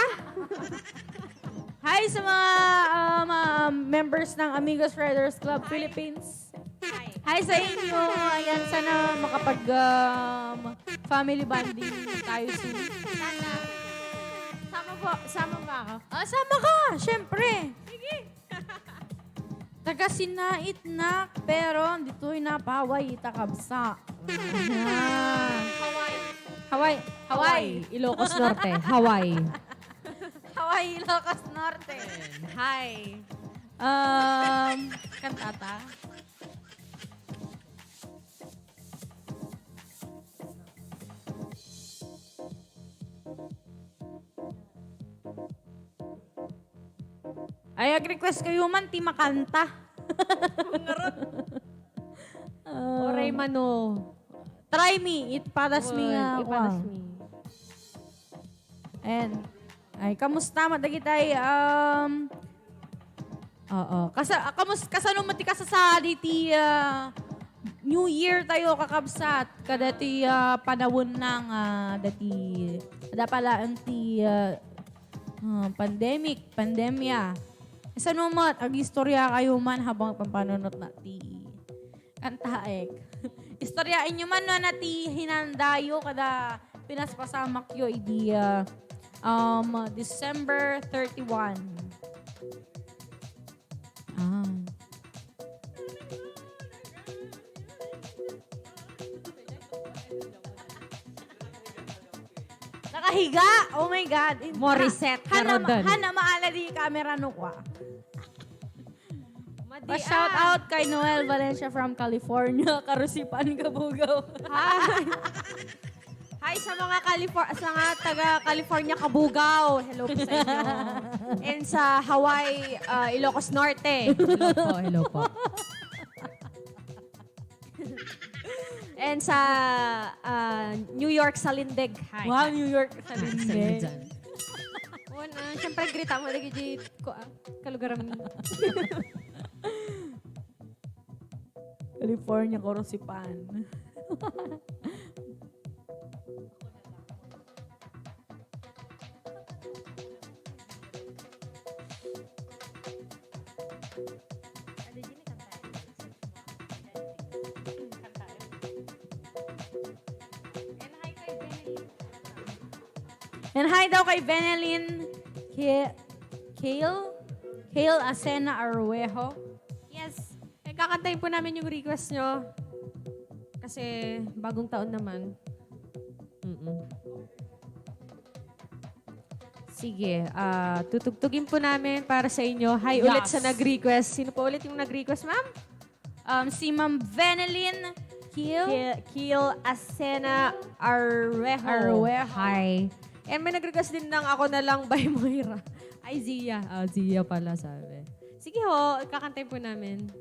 hi sa mga members ng Amigos Riders Club Philippines. Hi. Hi sa inyo. Ayan, sana makapag family bonding tayo soon. Sana. Sama ba ako? Sama ka, syempre. Sige. Taga Sinait na, pero dito'y napaway itakabsa. Hawaii. Hawaii. Ilocos Norte. Hawaii. Hawaii, Ilocos Norte. Hi. Kantata. Ay, request kayo man, ti makanta. Oray mano. Try me, it paras me nga. Iparas Wow. me. And, ay, kamusta madagi tayo, oo. Kasano mati kasasali ti New Year tayo kakabsat. Kada ti panawon ng dati, ada pala ang ti pandemya. Saan mo ag istorya kayo man habang pampanunot na ti kantaek. Istoryain nyo man na ti hinandayo kada pinaspasamak yo idi December 31. Nakahiga! Oh my God! Morissette Carodon. Hana maala di camera no kwa. Pa-shout out kay Noel Valencia from California. Karusipan Kabugaw. Hi. Hi sa mga taga California Kabugaw. Hello po sa inyo. And sa Hawaii, Ilocos Norte. Hello po. And sa New York Salindig. Hi. Wow, New York sa Linde. Siyempre, grita mo lagi ko kalugaran. California, Karusipan. And hi daw kay Benelin Kale Asena Arwejo. Yes. Kakantayin po namin yung request nyo. Kasi bagong taon naman. Sige. Tutugtugin po namin para sa inyo. Hi ulit sa nag-request. Sino po ulit yung nag-request, ma'am? Si Ma'am Benelin Kiel Asena Arwejo. Hi. And may nag-request din ng Ako Na Lang by Moira. Ay, Zia. Zia pala sabi. Sige ho, kakantayin po namin.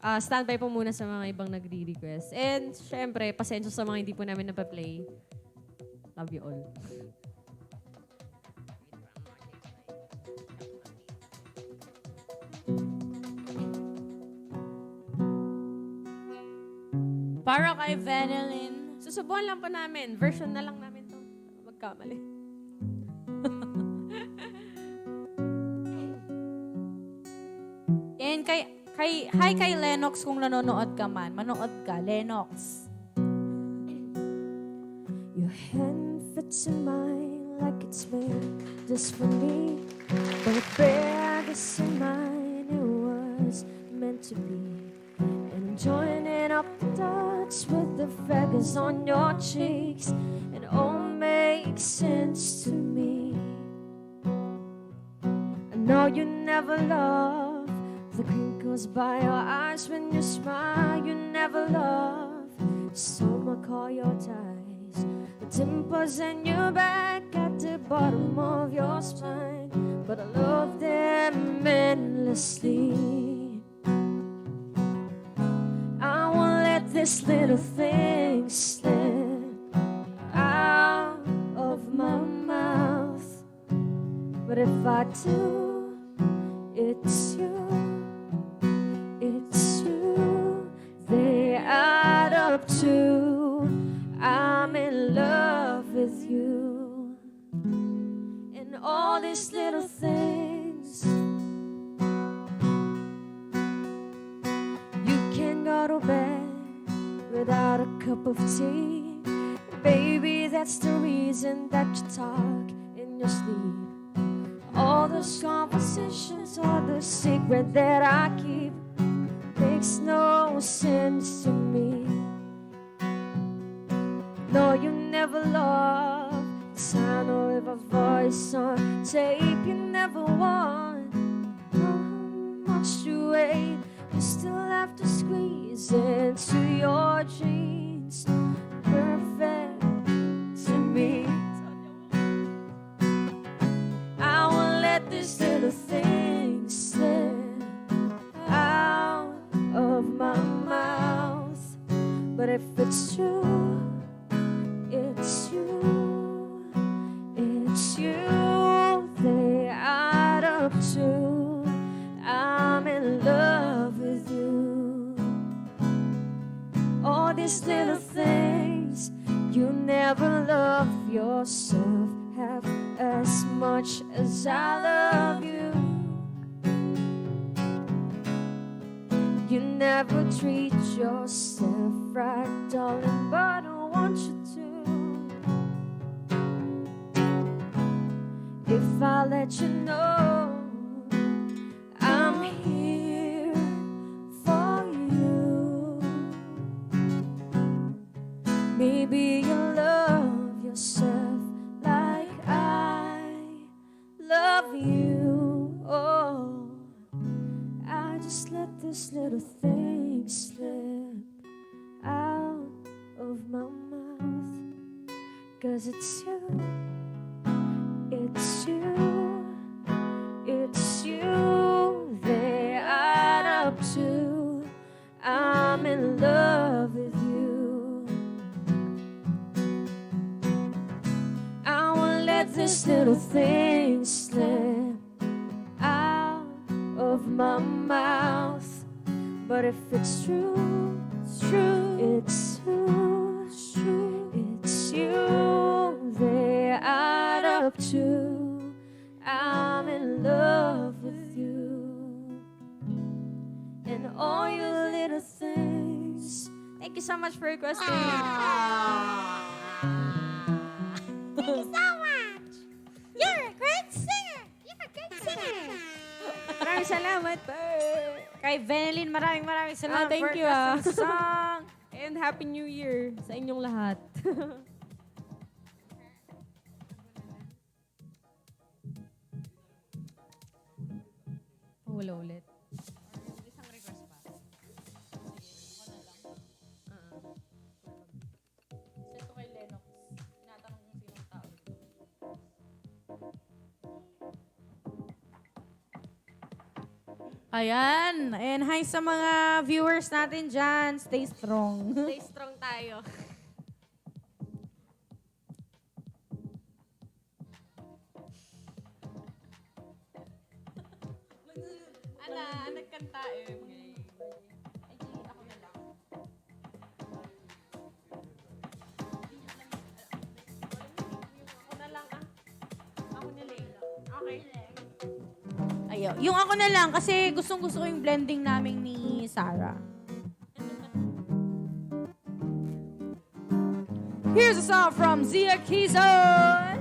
Standby po muna sa mga ibang nagre-request. And syempre, pasensya sa mga hindi po namin napaplay. Love you all. Para kay Benelin. Susubukan lang po namin. Version na lang namin to. Magkamali. And hi kay Lennox kung nanonood ka man. Manood ka, Lennox. Your hand fits in mine like it's made just for me. But the prayer that's in mine, it was meant to be. And I'm joining up the dots with the freckles on your cheeks. It all makes sense to me. I know you never love the crinkles by your eyes when you smile. You never love some I call your ties, the dimples in your back at the bottom of your spine. But I love them endlessly. I won't let this little thing slip out of my mouth. But if I do, it's you. It's you. They add up to I'm in love with you. And all these little things. You can go to bed cup of tea. Baby, that's the reason that you talk in your sleep. All those conversations are the secret that I keep. Makes no sense to me. No, you never loved the sound of a voice on tape. You never won. How much you weigh, you still have to squeeze into your jeans. Perfect to me. I won't let these little things slip out of my mouth. But if it's true, it's you, it's you they add up to. I'm in love with you. All these little things, you never love yourself half as much as I love you. You never treat yourself right, darling, but I want you to. If I let you know I'm here for you, maybe you'll love yourself like I love you. Oh, I just let this little thing slip out of my mouth. 'Cause it's you, it's you, it's you they add up to. I'm in love with you. I won't let this little thing slip out of my mouth. But if it's true, it's true, it's true, it's true, it's you they add up to. I'm in love with you and all your little things. Thank you so much for requesting. Thank you so much. You're a great singer. You're a great singer. Maraming salamat po. Kay Venelin, maraming salamat Thank for you, requesting the song. And Happy New Year sa inyong lahat. Wala ulit. Isang request pa. Send ko kay Lennox. Tinatanong kung sinong tao ito. Ayan. And hi sa mga viewers natin dyan. Stay strong. Stay strong tayo. Nagkanta eh. Ay, ako na lang. Ako na lang ah. Ako na lang. Okay. Ayo. Yung ako na lang kasi gustong-gusto ko yung blending namin ni Sarah. Here's a song from Zia Kizon.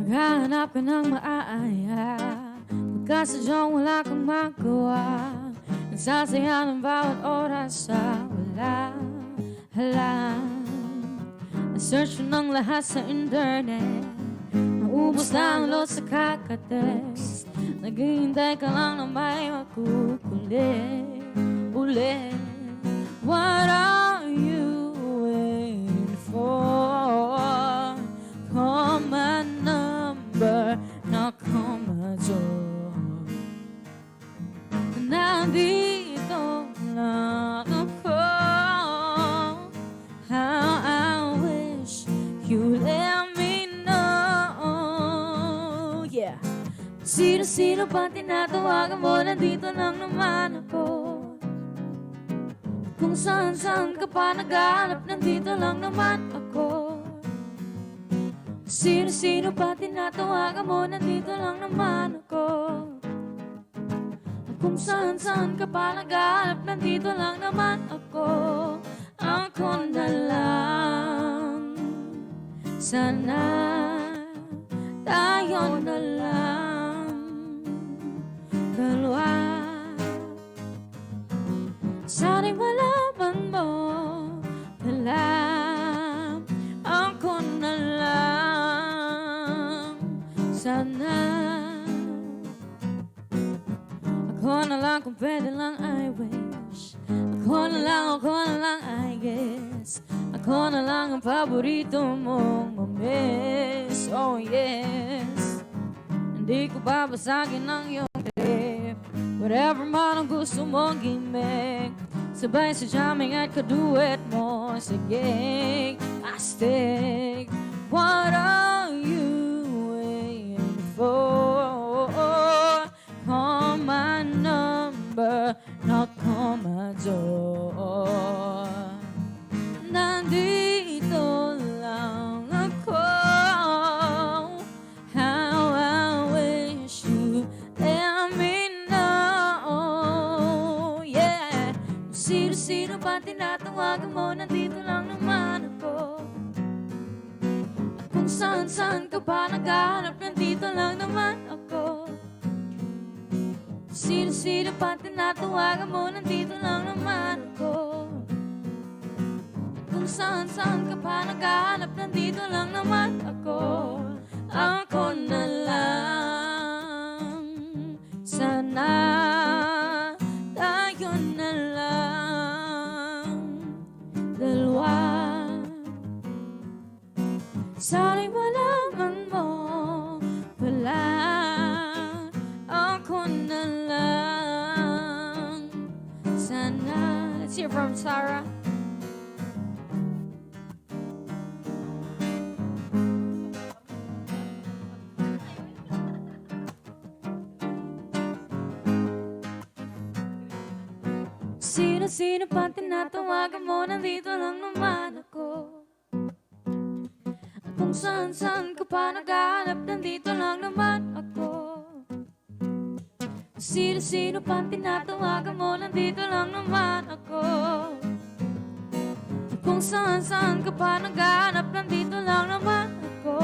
Naghahanap ka ng maaaya, pagkasadyang wala kang magawa. Nagsasaya ng bawat oras sa wala halang. Na-search mo ng lahat sa internet, naubos na ang load sa kakatext. Naghihintay ka lang na may makukulit ulit. What are you waiting for? Call my number, knock on my door. Nandito lang ako. How I wish you let me know. Yeah. Sino-sino pa tinatawagan mo, nandito lang naman ako. Kung saan-saan ka pa naghahanap, nandito lang naman ako. Sino-sino pa tinatawagan mo, nandito lang naman ako. Kung saan-saan ka pa naghahanap, nandito lang naman ako. Ako na lang. Sana tayo na lang. Dalawa. Sana'y malaman mo na lang. Ako na lang. Sana ako na lang kung pwede lang, I wish. Ako na lang, I guess. Ako na lang ang paborito mong mamiss. Oh yes. Hindi ko babasagin ang iyong trip. Whatever man ang gusto mong gimmick. Sabay sa jamming at kaduet mo. Sige, astig. What are you waiting for? Call my number, knock on my door. Nandito lang ako. How I wish you let me know. Yeah. Sino-sino pa tinatawagan mo, nandito lang naman ako. At kung saan-saan ka pa naghahanap, nandito lang naman ako. Sino-sino pa tinatawagan mo, nandito lang naman ako. At kung saan-saan ka pa naghahanap, nandito lang naman ako. Ako na lang. Sana tayo na lang. Dalawa. Sana'y malaman mo wala. Ako na lang. Sana. Let's hear from Sarah. Sino-sino pa tinatawagan mo, nandito lang naman ako. At kung saan-saan ka pa naghahanap, nandito lang naman ako. Sino-sino pa tinatawagan mo, nandito lang naman ako. At kung saan-saan ka pa naghahanap, nandito lang naman ako.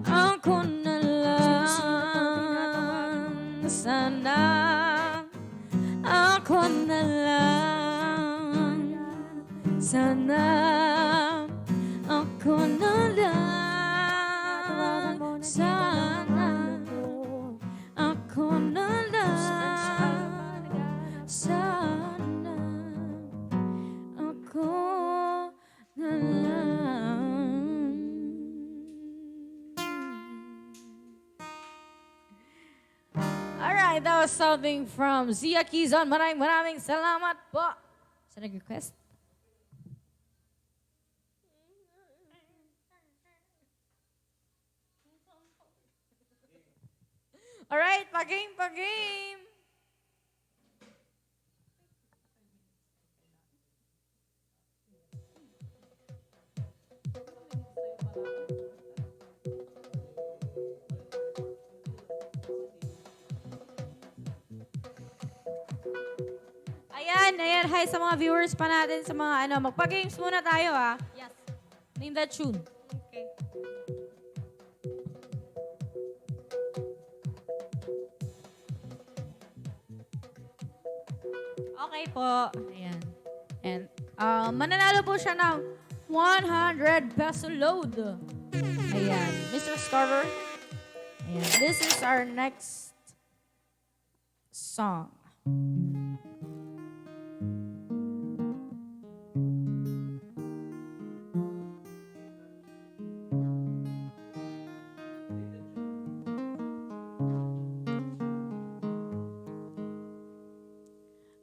Ako na lang. Sana ako na lang. Sana ako na lang. Sana ako na lang. Sana ako na lang. Alright, that was something from Zia Kizon. Maraming salamat po sa nag-request. Alright, pa-game. Ayan. Hi sa mga viewers pa natin, sa mga magpa-games muna tayo Yes. Name that tune. Okay. Okay po. Ayan. And mananalo po siya ng 100 peso load. Ayan. Mr. Scarver. Ayan. This is our next song.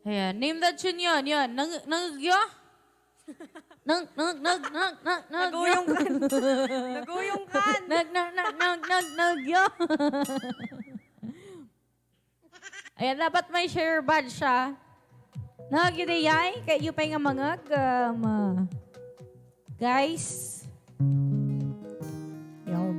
Ayan. Name that tune yun. Nagyo? Naguyong kan. Naguyong kan. Nagyo. Ayan, dapat may share badge siya. Nagyodayay, kayo pa nga mga guys. Yo.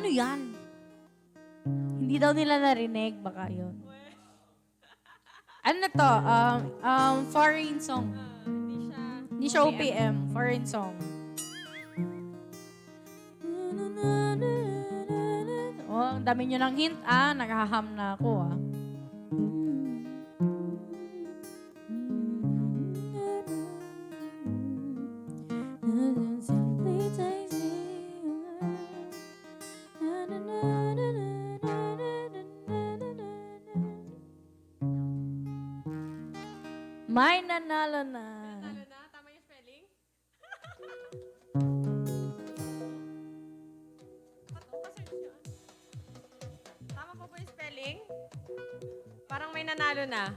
Ano yan? Hindi daw nila narinig. Baka yun. Ano na to? Foreign song. Hindi siya OPM. Foreign song. Oh, ang dami nyo ng hint, Naghaham na ako, May nanalo na. Tama yung spelling? Tama po yung spelling? Parang may nanalo na.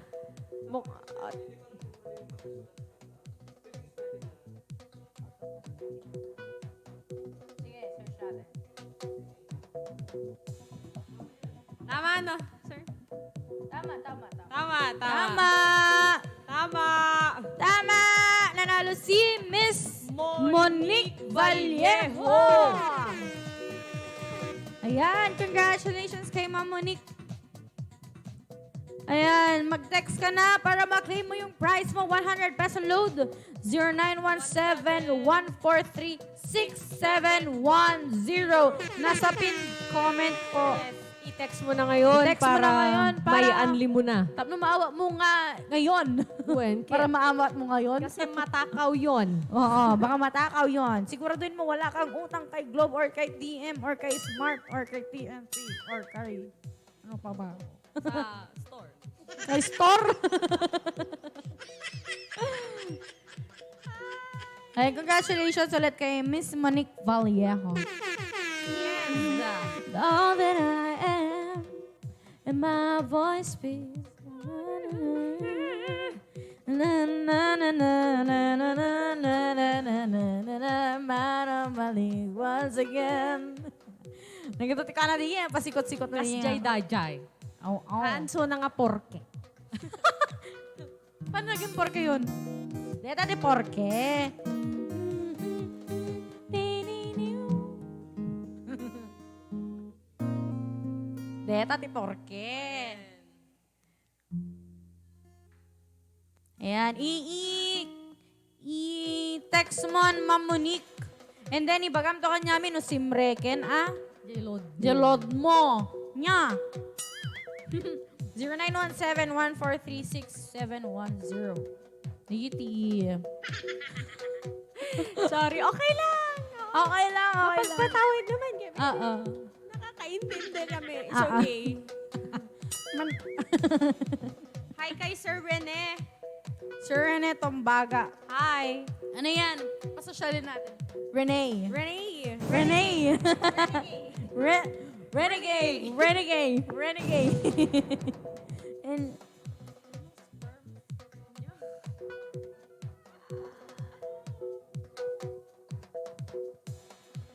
Sige, search natin. Tama, no? Sir? Tama. Tama. Tama! Tama. Tama! Nanalo si Miss Monique Vallejo! Ayan, congratulations kay Ma'am Monique. Ayan, mag-text ka na para ma-claim mo yung prize mo. 100 peso load. 0917-143-6710. Nasa pin comment po. I-text mo na ngayon I-text mo na ngayon para- may unli mo na. Tap no maawa mo nga ngayon. Para maawat mo ngayon. Kasi matakaw yon. Oo, baka matakaw yon. Siguraduhin mo wala kang utang kay Globe or kay DM or kay Smart or kay TNT or kay... Ano pa ba? Sa store. Kay Store. Ay, congratulations ulit kay Miss Monique Vallejo. All that I am and my voice speaks. Na na na na na na na na na na na na na Madam Mali once again. Nagkatuti ka na diyan, pasikot-sikot na diyan. Kasjay dajay. Oh, oh. Hanso na nga porke. Paano naging porke yun? Deta de porke. Deta de porke. Ayan, i-text mo ang Ma'am Monique. And then, ibagam to kanya no simreken, Jelod mo. Nya. 0917-143-6710. Nagiti. Sorry, okay lang. Okay lang. Patawid naman kami. Oo. Nakakaintindi kami. It's Ah, ah. okay. Hi kay Sir Rene. Sir Rene Tombaga. Hi. Ano yan? Pasosyalin natin. Renee. Rene. Renee. Renegade. And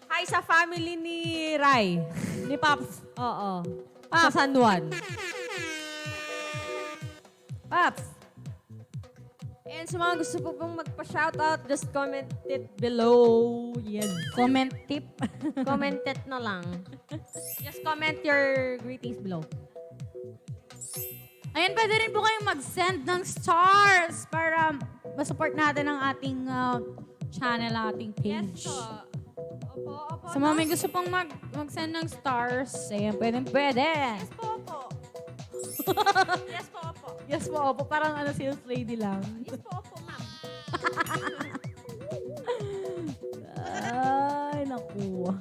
Hi sa family ni Rai. Ni Paps. Oo. Sa San Juan. Paps. And sa mga gusto po pong magpa-shoutout, just comment it below. Yes. Comment tip. Comment it na lang. Just comment your greetings below. Ayan, pwede rin po kayong mag-send ng stars para masupport natin ang ating channel, ang ating page. Opo. Sa mga may gusto pong mag-send ng stars, ayan, pwede. Yes po, opo. Yes po, opo. Yes po, opo. Parang sales lady lang. Yes po, opo, ma'am. Ay, naku.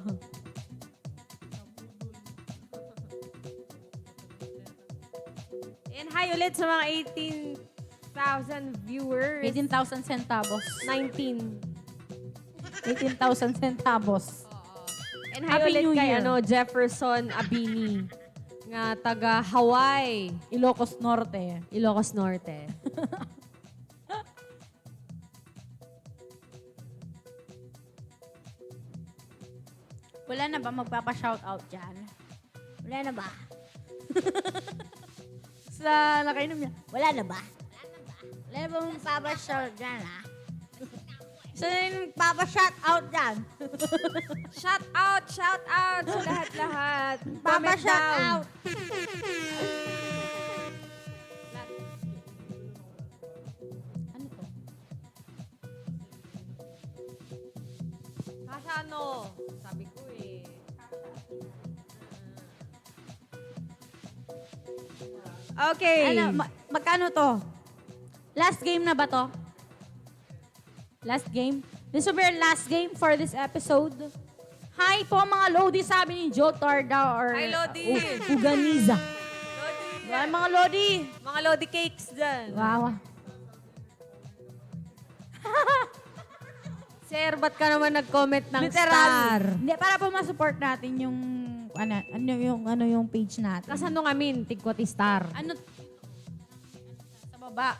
And hi ulit sa mga 18,000 viewers. 18,000 centavos. 19. 18,000 centavos. And hi Happy ulit New kay Year. Jefferson Abini nga taga Hawaii, Ilocos Norte. Ilocos Norte. Wala na ba magpapa-shoutout dyan? Wala na ba? Sa nakainom niya, wala na ba? Wala na ba magpapa-shout dyan, ha? Sino yung papa-shout out dyan? Shout out sa lahat-lahat. Comment Papa-shout down. out. Ano to? Kasha ano? Sabi ko eh. Okay. Ano, magkano to? Last game na ba to? Last game? This will be our last game for this episode. Hi po mga Lodi, sabi ni Joe Tarda or Hi, Lodi. Uganiza. Lodi. Hi mga Lodi. Mga Lodi cakes dyan. Wow. Sir, ba't ka naman nag-comment ng Literal. star? Hindi, para po ma-support natin yung yung page natin. Kasi ano ngamin, tigkwati star. Ano? Sa baba.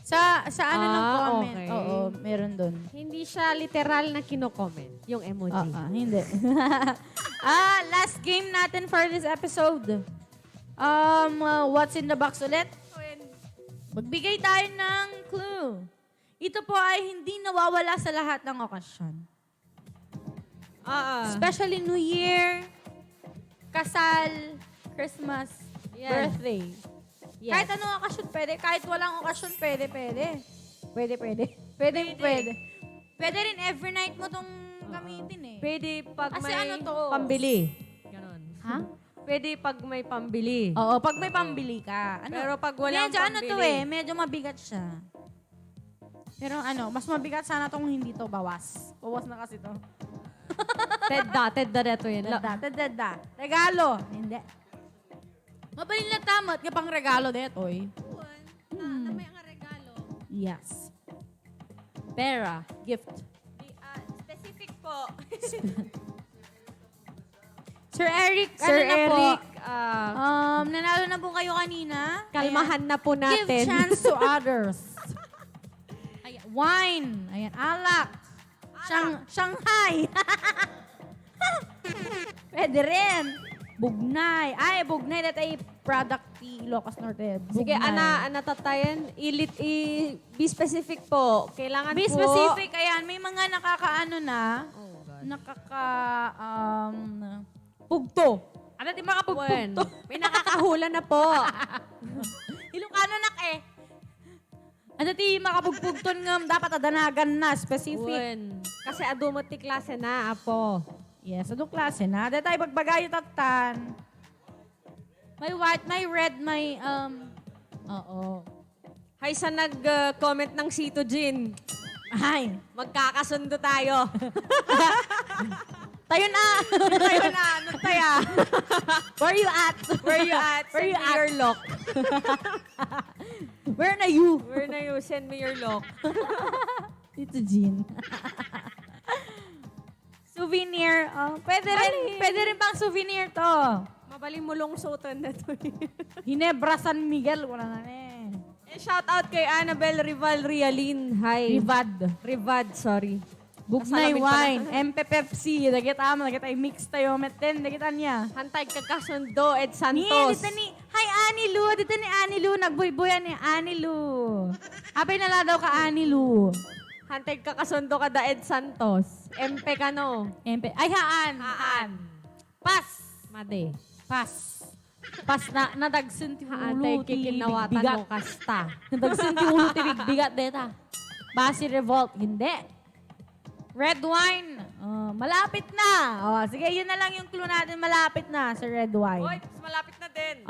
Sa ano ng comment. okay. Oo, meron doon. Hindi siya literal na kino-comment, yung emoji. Hindi. Last game natin for this episode. What's in the box ulit? Magbigay tayo ng clue. Ito po ay hindi nawawala sa lahat ng okasyon. Especially New Year, kasal, Christmas, Yes. birthday. Yes. Kahit anong okasyon pwede. Kahit walang okasyon pwede. Pwede. Pwede rin every night mo tong gamitin eh. Pwede pag Kasi may ano to? pambili. Ganon. Ha? Pwede pag may pambili. Oo, pag may pambili ka. Ano? Pero pag walang medyo pambili. ano to eh, medyo mabigat siya. Pero mas mabigat sana tong hindi to bawas. Bawas na kasi to. Tedda reto yun. Tedda. Regalo. Hindi. Mabalin na tamat ka pang regalo deto eh. May ang regalo. Yes. Pera. Gift. Specific po. Sir Eric, Sir ano na Eric, po? Nanalo na po kayo kanina. kalmahan na po Ayan. natin. Give chance to others. Ayan. Wine. Ayan. Alak. Shanghai. Pwede rin. Bugnay. Ay, bugnay. That ay product ti Ilocos Norte. Sige, Bugnay. ana tatayan. Be specific po. Kailangan Be po. specific. Ayan, may mga nakakaano na. Oh, God. Pugto. Ano di makapugpugto? May nakakahula na po. Ilocano nak eh. Ano ti makapugpugton ngam dapat adanagan na specific. Wen. Kasi adumati klase na, apo. Yes, ano klase na? Dahil tayo pagbagayo tatan. May white, may red, may oo. Hay sa nag-comment ng Sito Jin. Ay, Magkakasundo tayo. tayo na. Tayo na, ano tayo? Where you at? Where you at? Where you Send me at? your lock. Where na you? Where na you? Send me your lock. Dito, Jean. Souvenir. Pwede rin pang souvenir to. Mabaling mo lungsotan na to. Ginebra San Miguel. Wala na eh. Shout out kay Annabel Rival Rialin. Hi. Rivad, sorry. Bugnay Nasalamin pa wine. MP Pepsi. Dagit mix tayo. Meten. Dagit niya. Hantay kagkasundo, Ed Ni, Santos. dito ni, hi Annie Lu. Dito ni Annie Lu. Nagbuy-buyan ni Annie Lu. Apay nala daw ka Annie Lu. Hantay kakasundo ka da Ed Santos. MP ka no? MP. Ay, haan. Haan. Pas. Made. Pas. Pas na nadagsun ti Hantay ulo ti kikinawatan bigat. mo kasta. Nadagsun ti ulo ti bigat deta. Basi revolt. Hindi. Red wine. Malapit na. Sige, yun na lang yung clue natin. Malapit na sa red wine. Oy, malapit na din.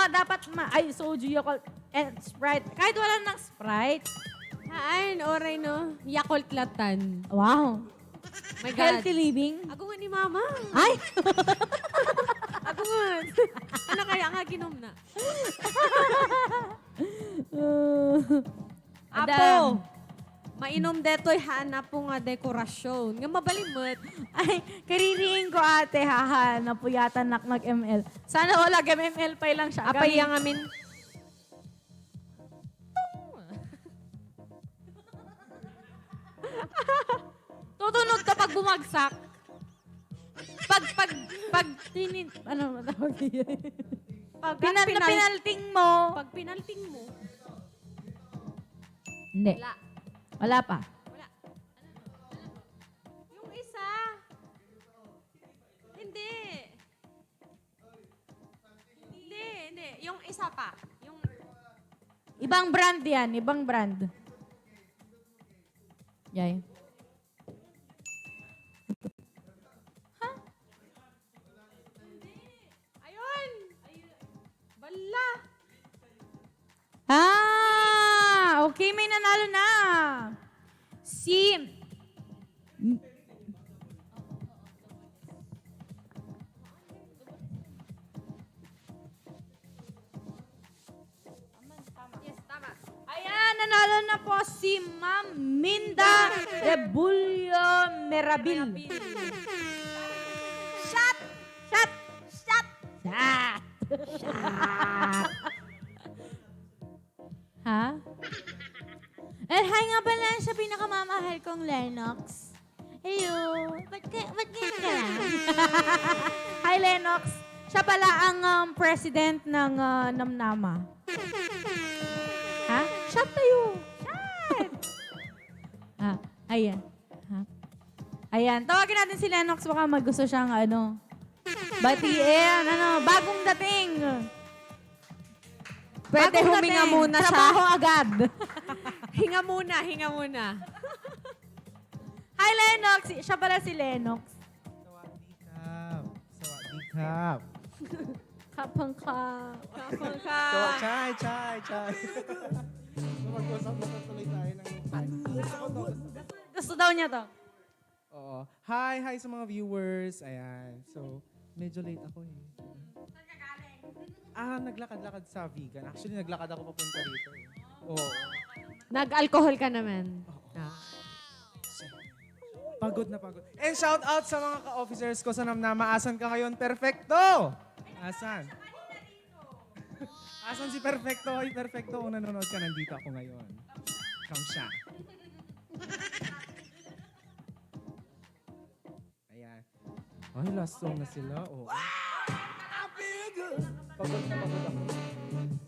Dapat ay, soju, Yakult, and Sprite. Kahit wala ng Sprite. Haan, oray no? Yakult latan. Wow. My God. Healthy living. Ako nga ni Mama. Ay! Ako nga. Ano kaya nga ginom na? Apo, mainom deto'y hanap po nga dekorasyon. Nga mabalimot. Ay, kaririin ko ate, haha, napuyatan nak ML. Sana wala ML pa lang siya. Apay yang amin. Tutunog ka pag bumagsak. Pag ano tawag yun? Pag Pinalting mo. Pag pinalting mo. Hindi. Wala. Wala pa. Yung isa. Hindi. Hindi. Yung isa pa. Yung... Ibang brand yan. Ibang brand. Yay. Ayun! Bala! Okay, may nanalo na. Si... Yes, tama. Ayan, nanalo na po si Ma'am Minda Rebulyo Merabil. Shot! Shot! Shot! Shot! Ha? And hi nga pala sa pinakamamahal kong Lennox. Hello. Ba't ganyan ka lang? Hi, Lennox. Siya pala ang president ng Namnama. Ha? Shot tayo. Shot! Ayan. Ha? Ayan. Tawagin natin si Lennox. Baka magusto siyang batiin. Bagong dating. Pwede Bagong huminga dating. muna siya. Trabaho agad. Hinga muna. Hi, Lennox. Siya pala si Lennox. Sawadikap. Kapang-kap. Kapag ka. Chai. Mag-usap na tuloy tayo ng Gusto daw niya to. Oo. Hi sa mga viewers. Ayan. So, medyo late ako eh. Naglakad-lakad sa vegan. Actually, naglakad ako papunta dito eh. Oo. Nag-alcohol ka naman. Pagod na pagod. And shout out sa mga ka-officers ko sa Namnama. Asan ka ngayon? Perfecto! Asan? Asan si Perfecto? Ay, Perfecto. Kung nanonood ka, nandito ako ngayon. Come siya. Ayan. Ay, last song na sila. Oh. Pagod na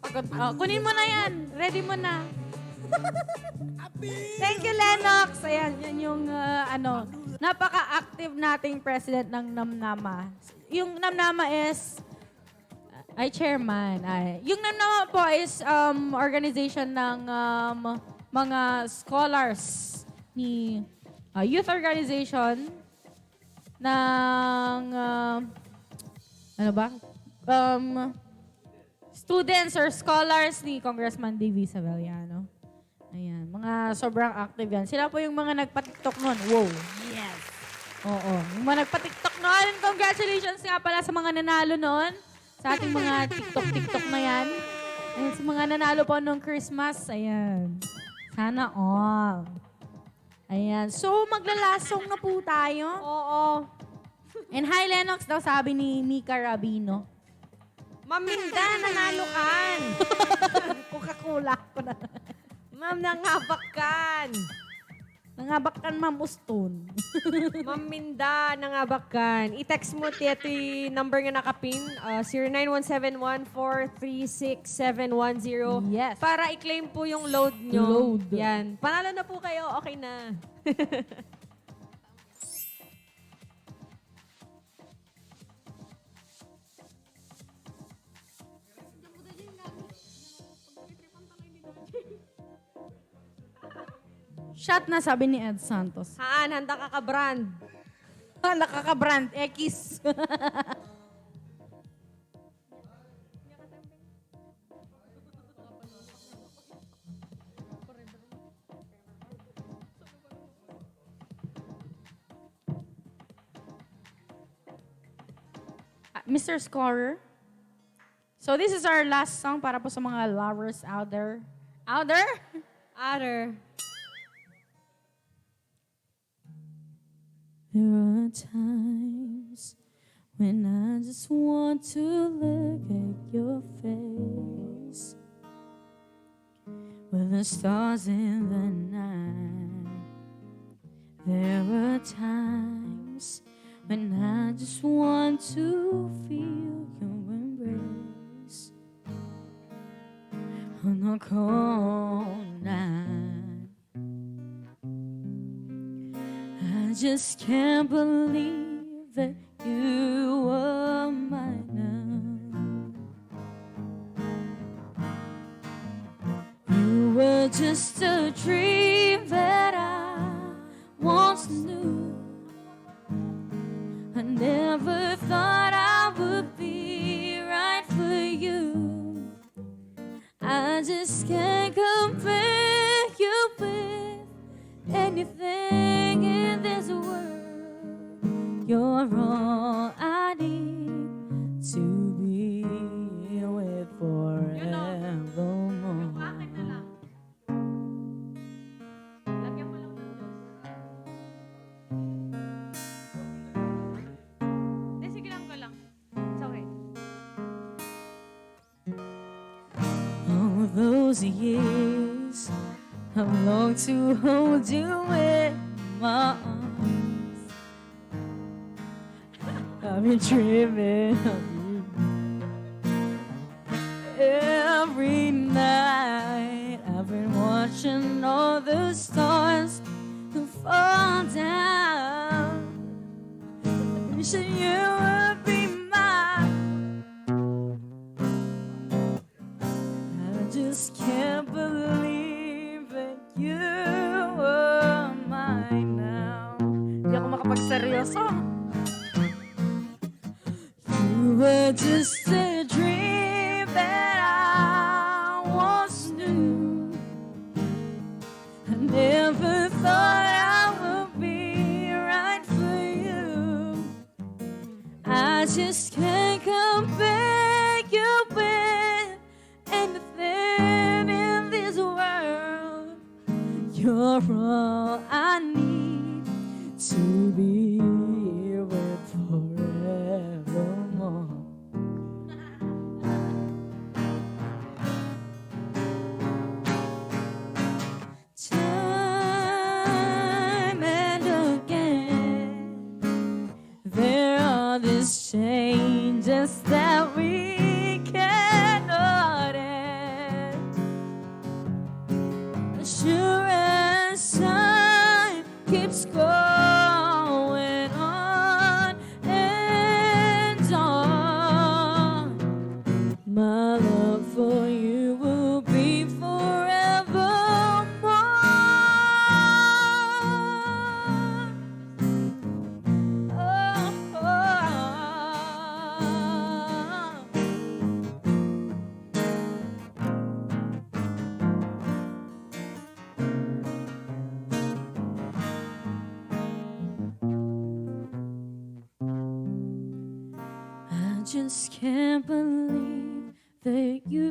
pagod ako. Kunin mo na yan. Ready mo na. Thank you, Lennox. Ayan, yan yung napaka-active nating president ng Namnama. Yung Namnama is chairman. Yung Namnama po is organization ng mga scholars ni youth organization ng students or scholars ni Congressman D.V. Savellano. Ayan, mga sobrang active yan. Sila po yung mga nagpa-TikTok nun. Wow. Yes. Oo. Yung mga nagpa-TikTok nun. Congratulations nga pala sa mga nanalo nun. Sa ating mga TikTok na yan. Ayan, sa mga nanalo po nung Christmas. Ayan. Sana all. Ayan. So, maglalasong na po tayo. Oo. And hi, Lennox daw sabi ni Mika Rabino. Maminda, nanalo kan. Coca-Cola ko na. Ma'am, nangabakan. Nangabakan, Ma'am Uston. Maminda, nangabakan. I-text mo ito number nga nakapin. 0917-436-710. Yes. Para i-claim po yung load nyo. Load. Yan. Panalo na po kayo. Okay na. Shot na sabi ni Ed Santos. Haan, handa ka ka-brand. Nakaka-brand. X. Mr. Scorer. So this is our last song para po sa mga lovers out there. Out there? Other. There are times when I just want to look at your face with the stars in the night. There are times when I just want to feel your embrace on a cold night. just can't believe that you were mine now. You were just a dream that I once knew. I never thought I would be right for you. I just can't compare you with anything in this world. You're all I need to be with forevermore. All those years I've longed to hold you in my arms. I've been dreaming of you every night. I've been watching all the stars fall down, wishing you would be mine. I just can't believe that you were mine now. Hindi ako makapagseryoso. You were just a dream that I once knew. I never thought I would be right for you. I just can't compare you with anything in this world. You're all I need to be with forevermore. Time and again, there are these changes that we cannot end. Sure as time keeps going on and on, my love for you will be forevermore. Oh, I just can't believe that you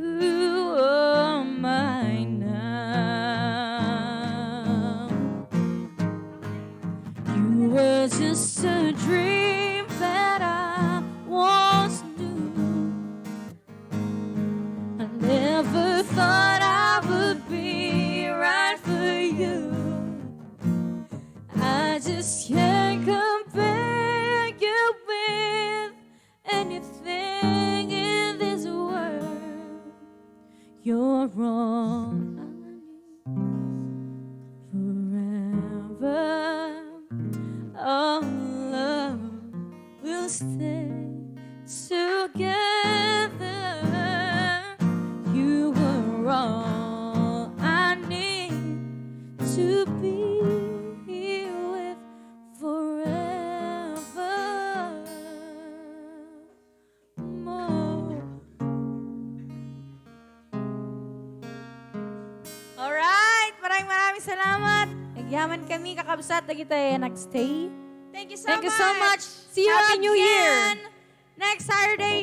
are mine now. You were just a dream that I once knew. I never thought I would be right for you. I just can't compare you with anything in this world. You're all I need forever. Our love will stay together. You were all I need to be with forevermore. Alright, maraming salamat. Nagyaman kami, kakabsat, lagi tayo nag-stay. Thank you so Thank much. you so much. See you Happy New Year. again next Saturday.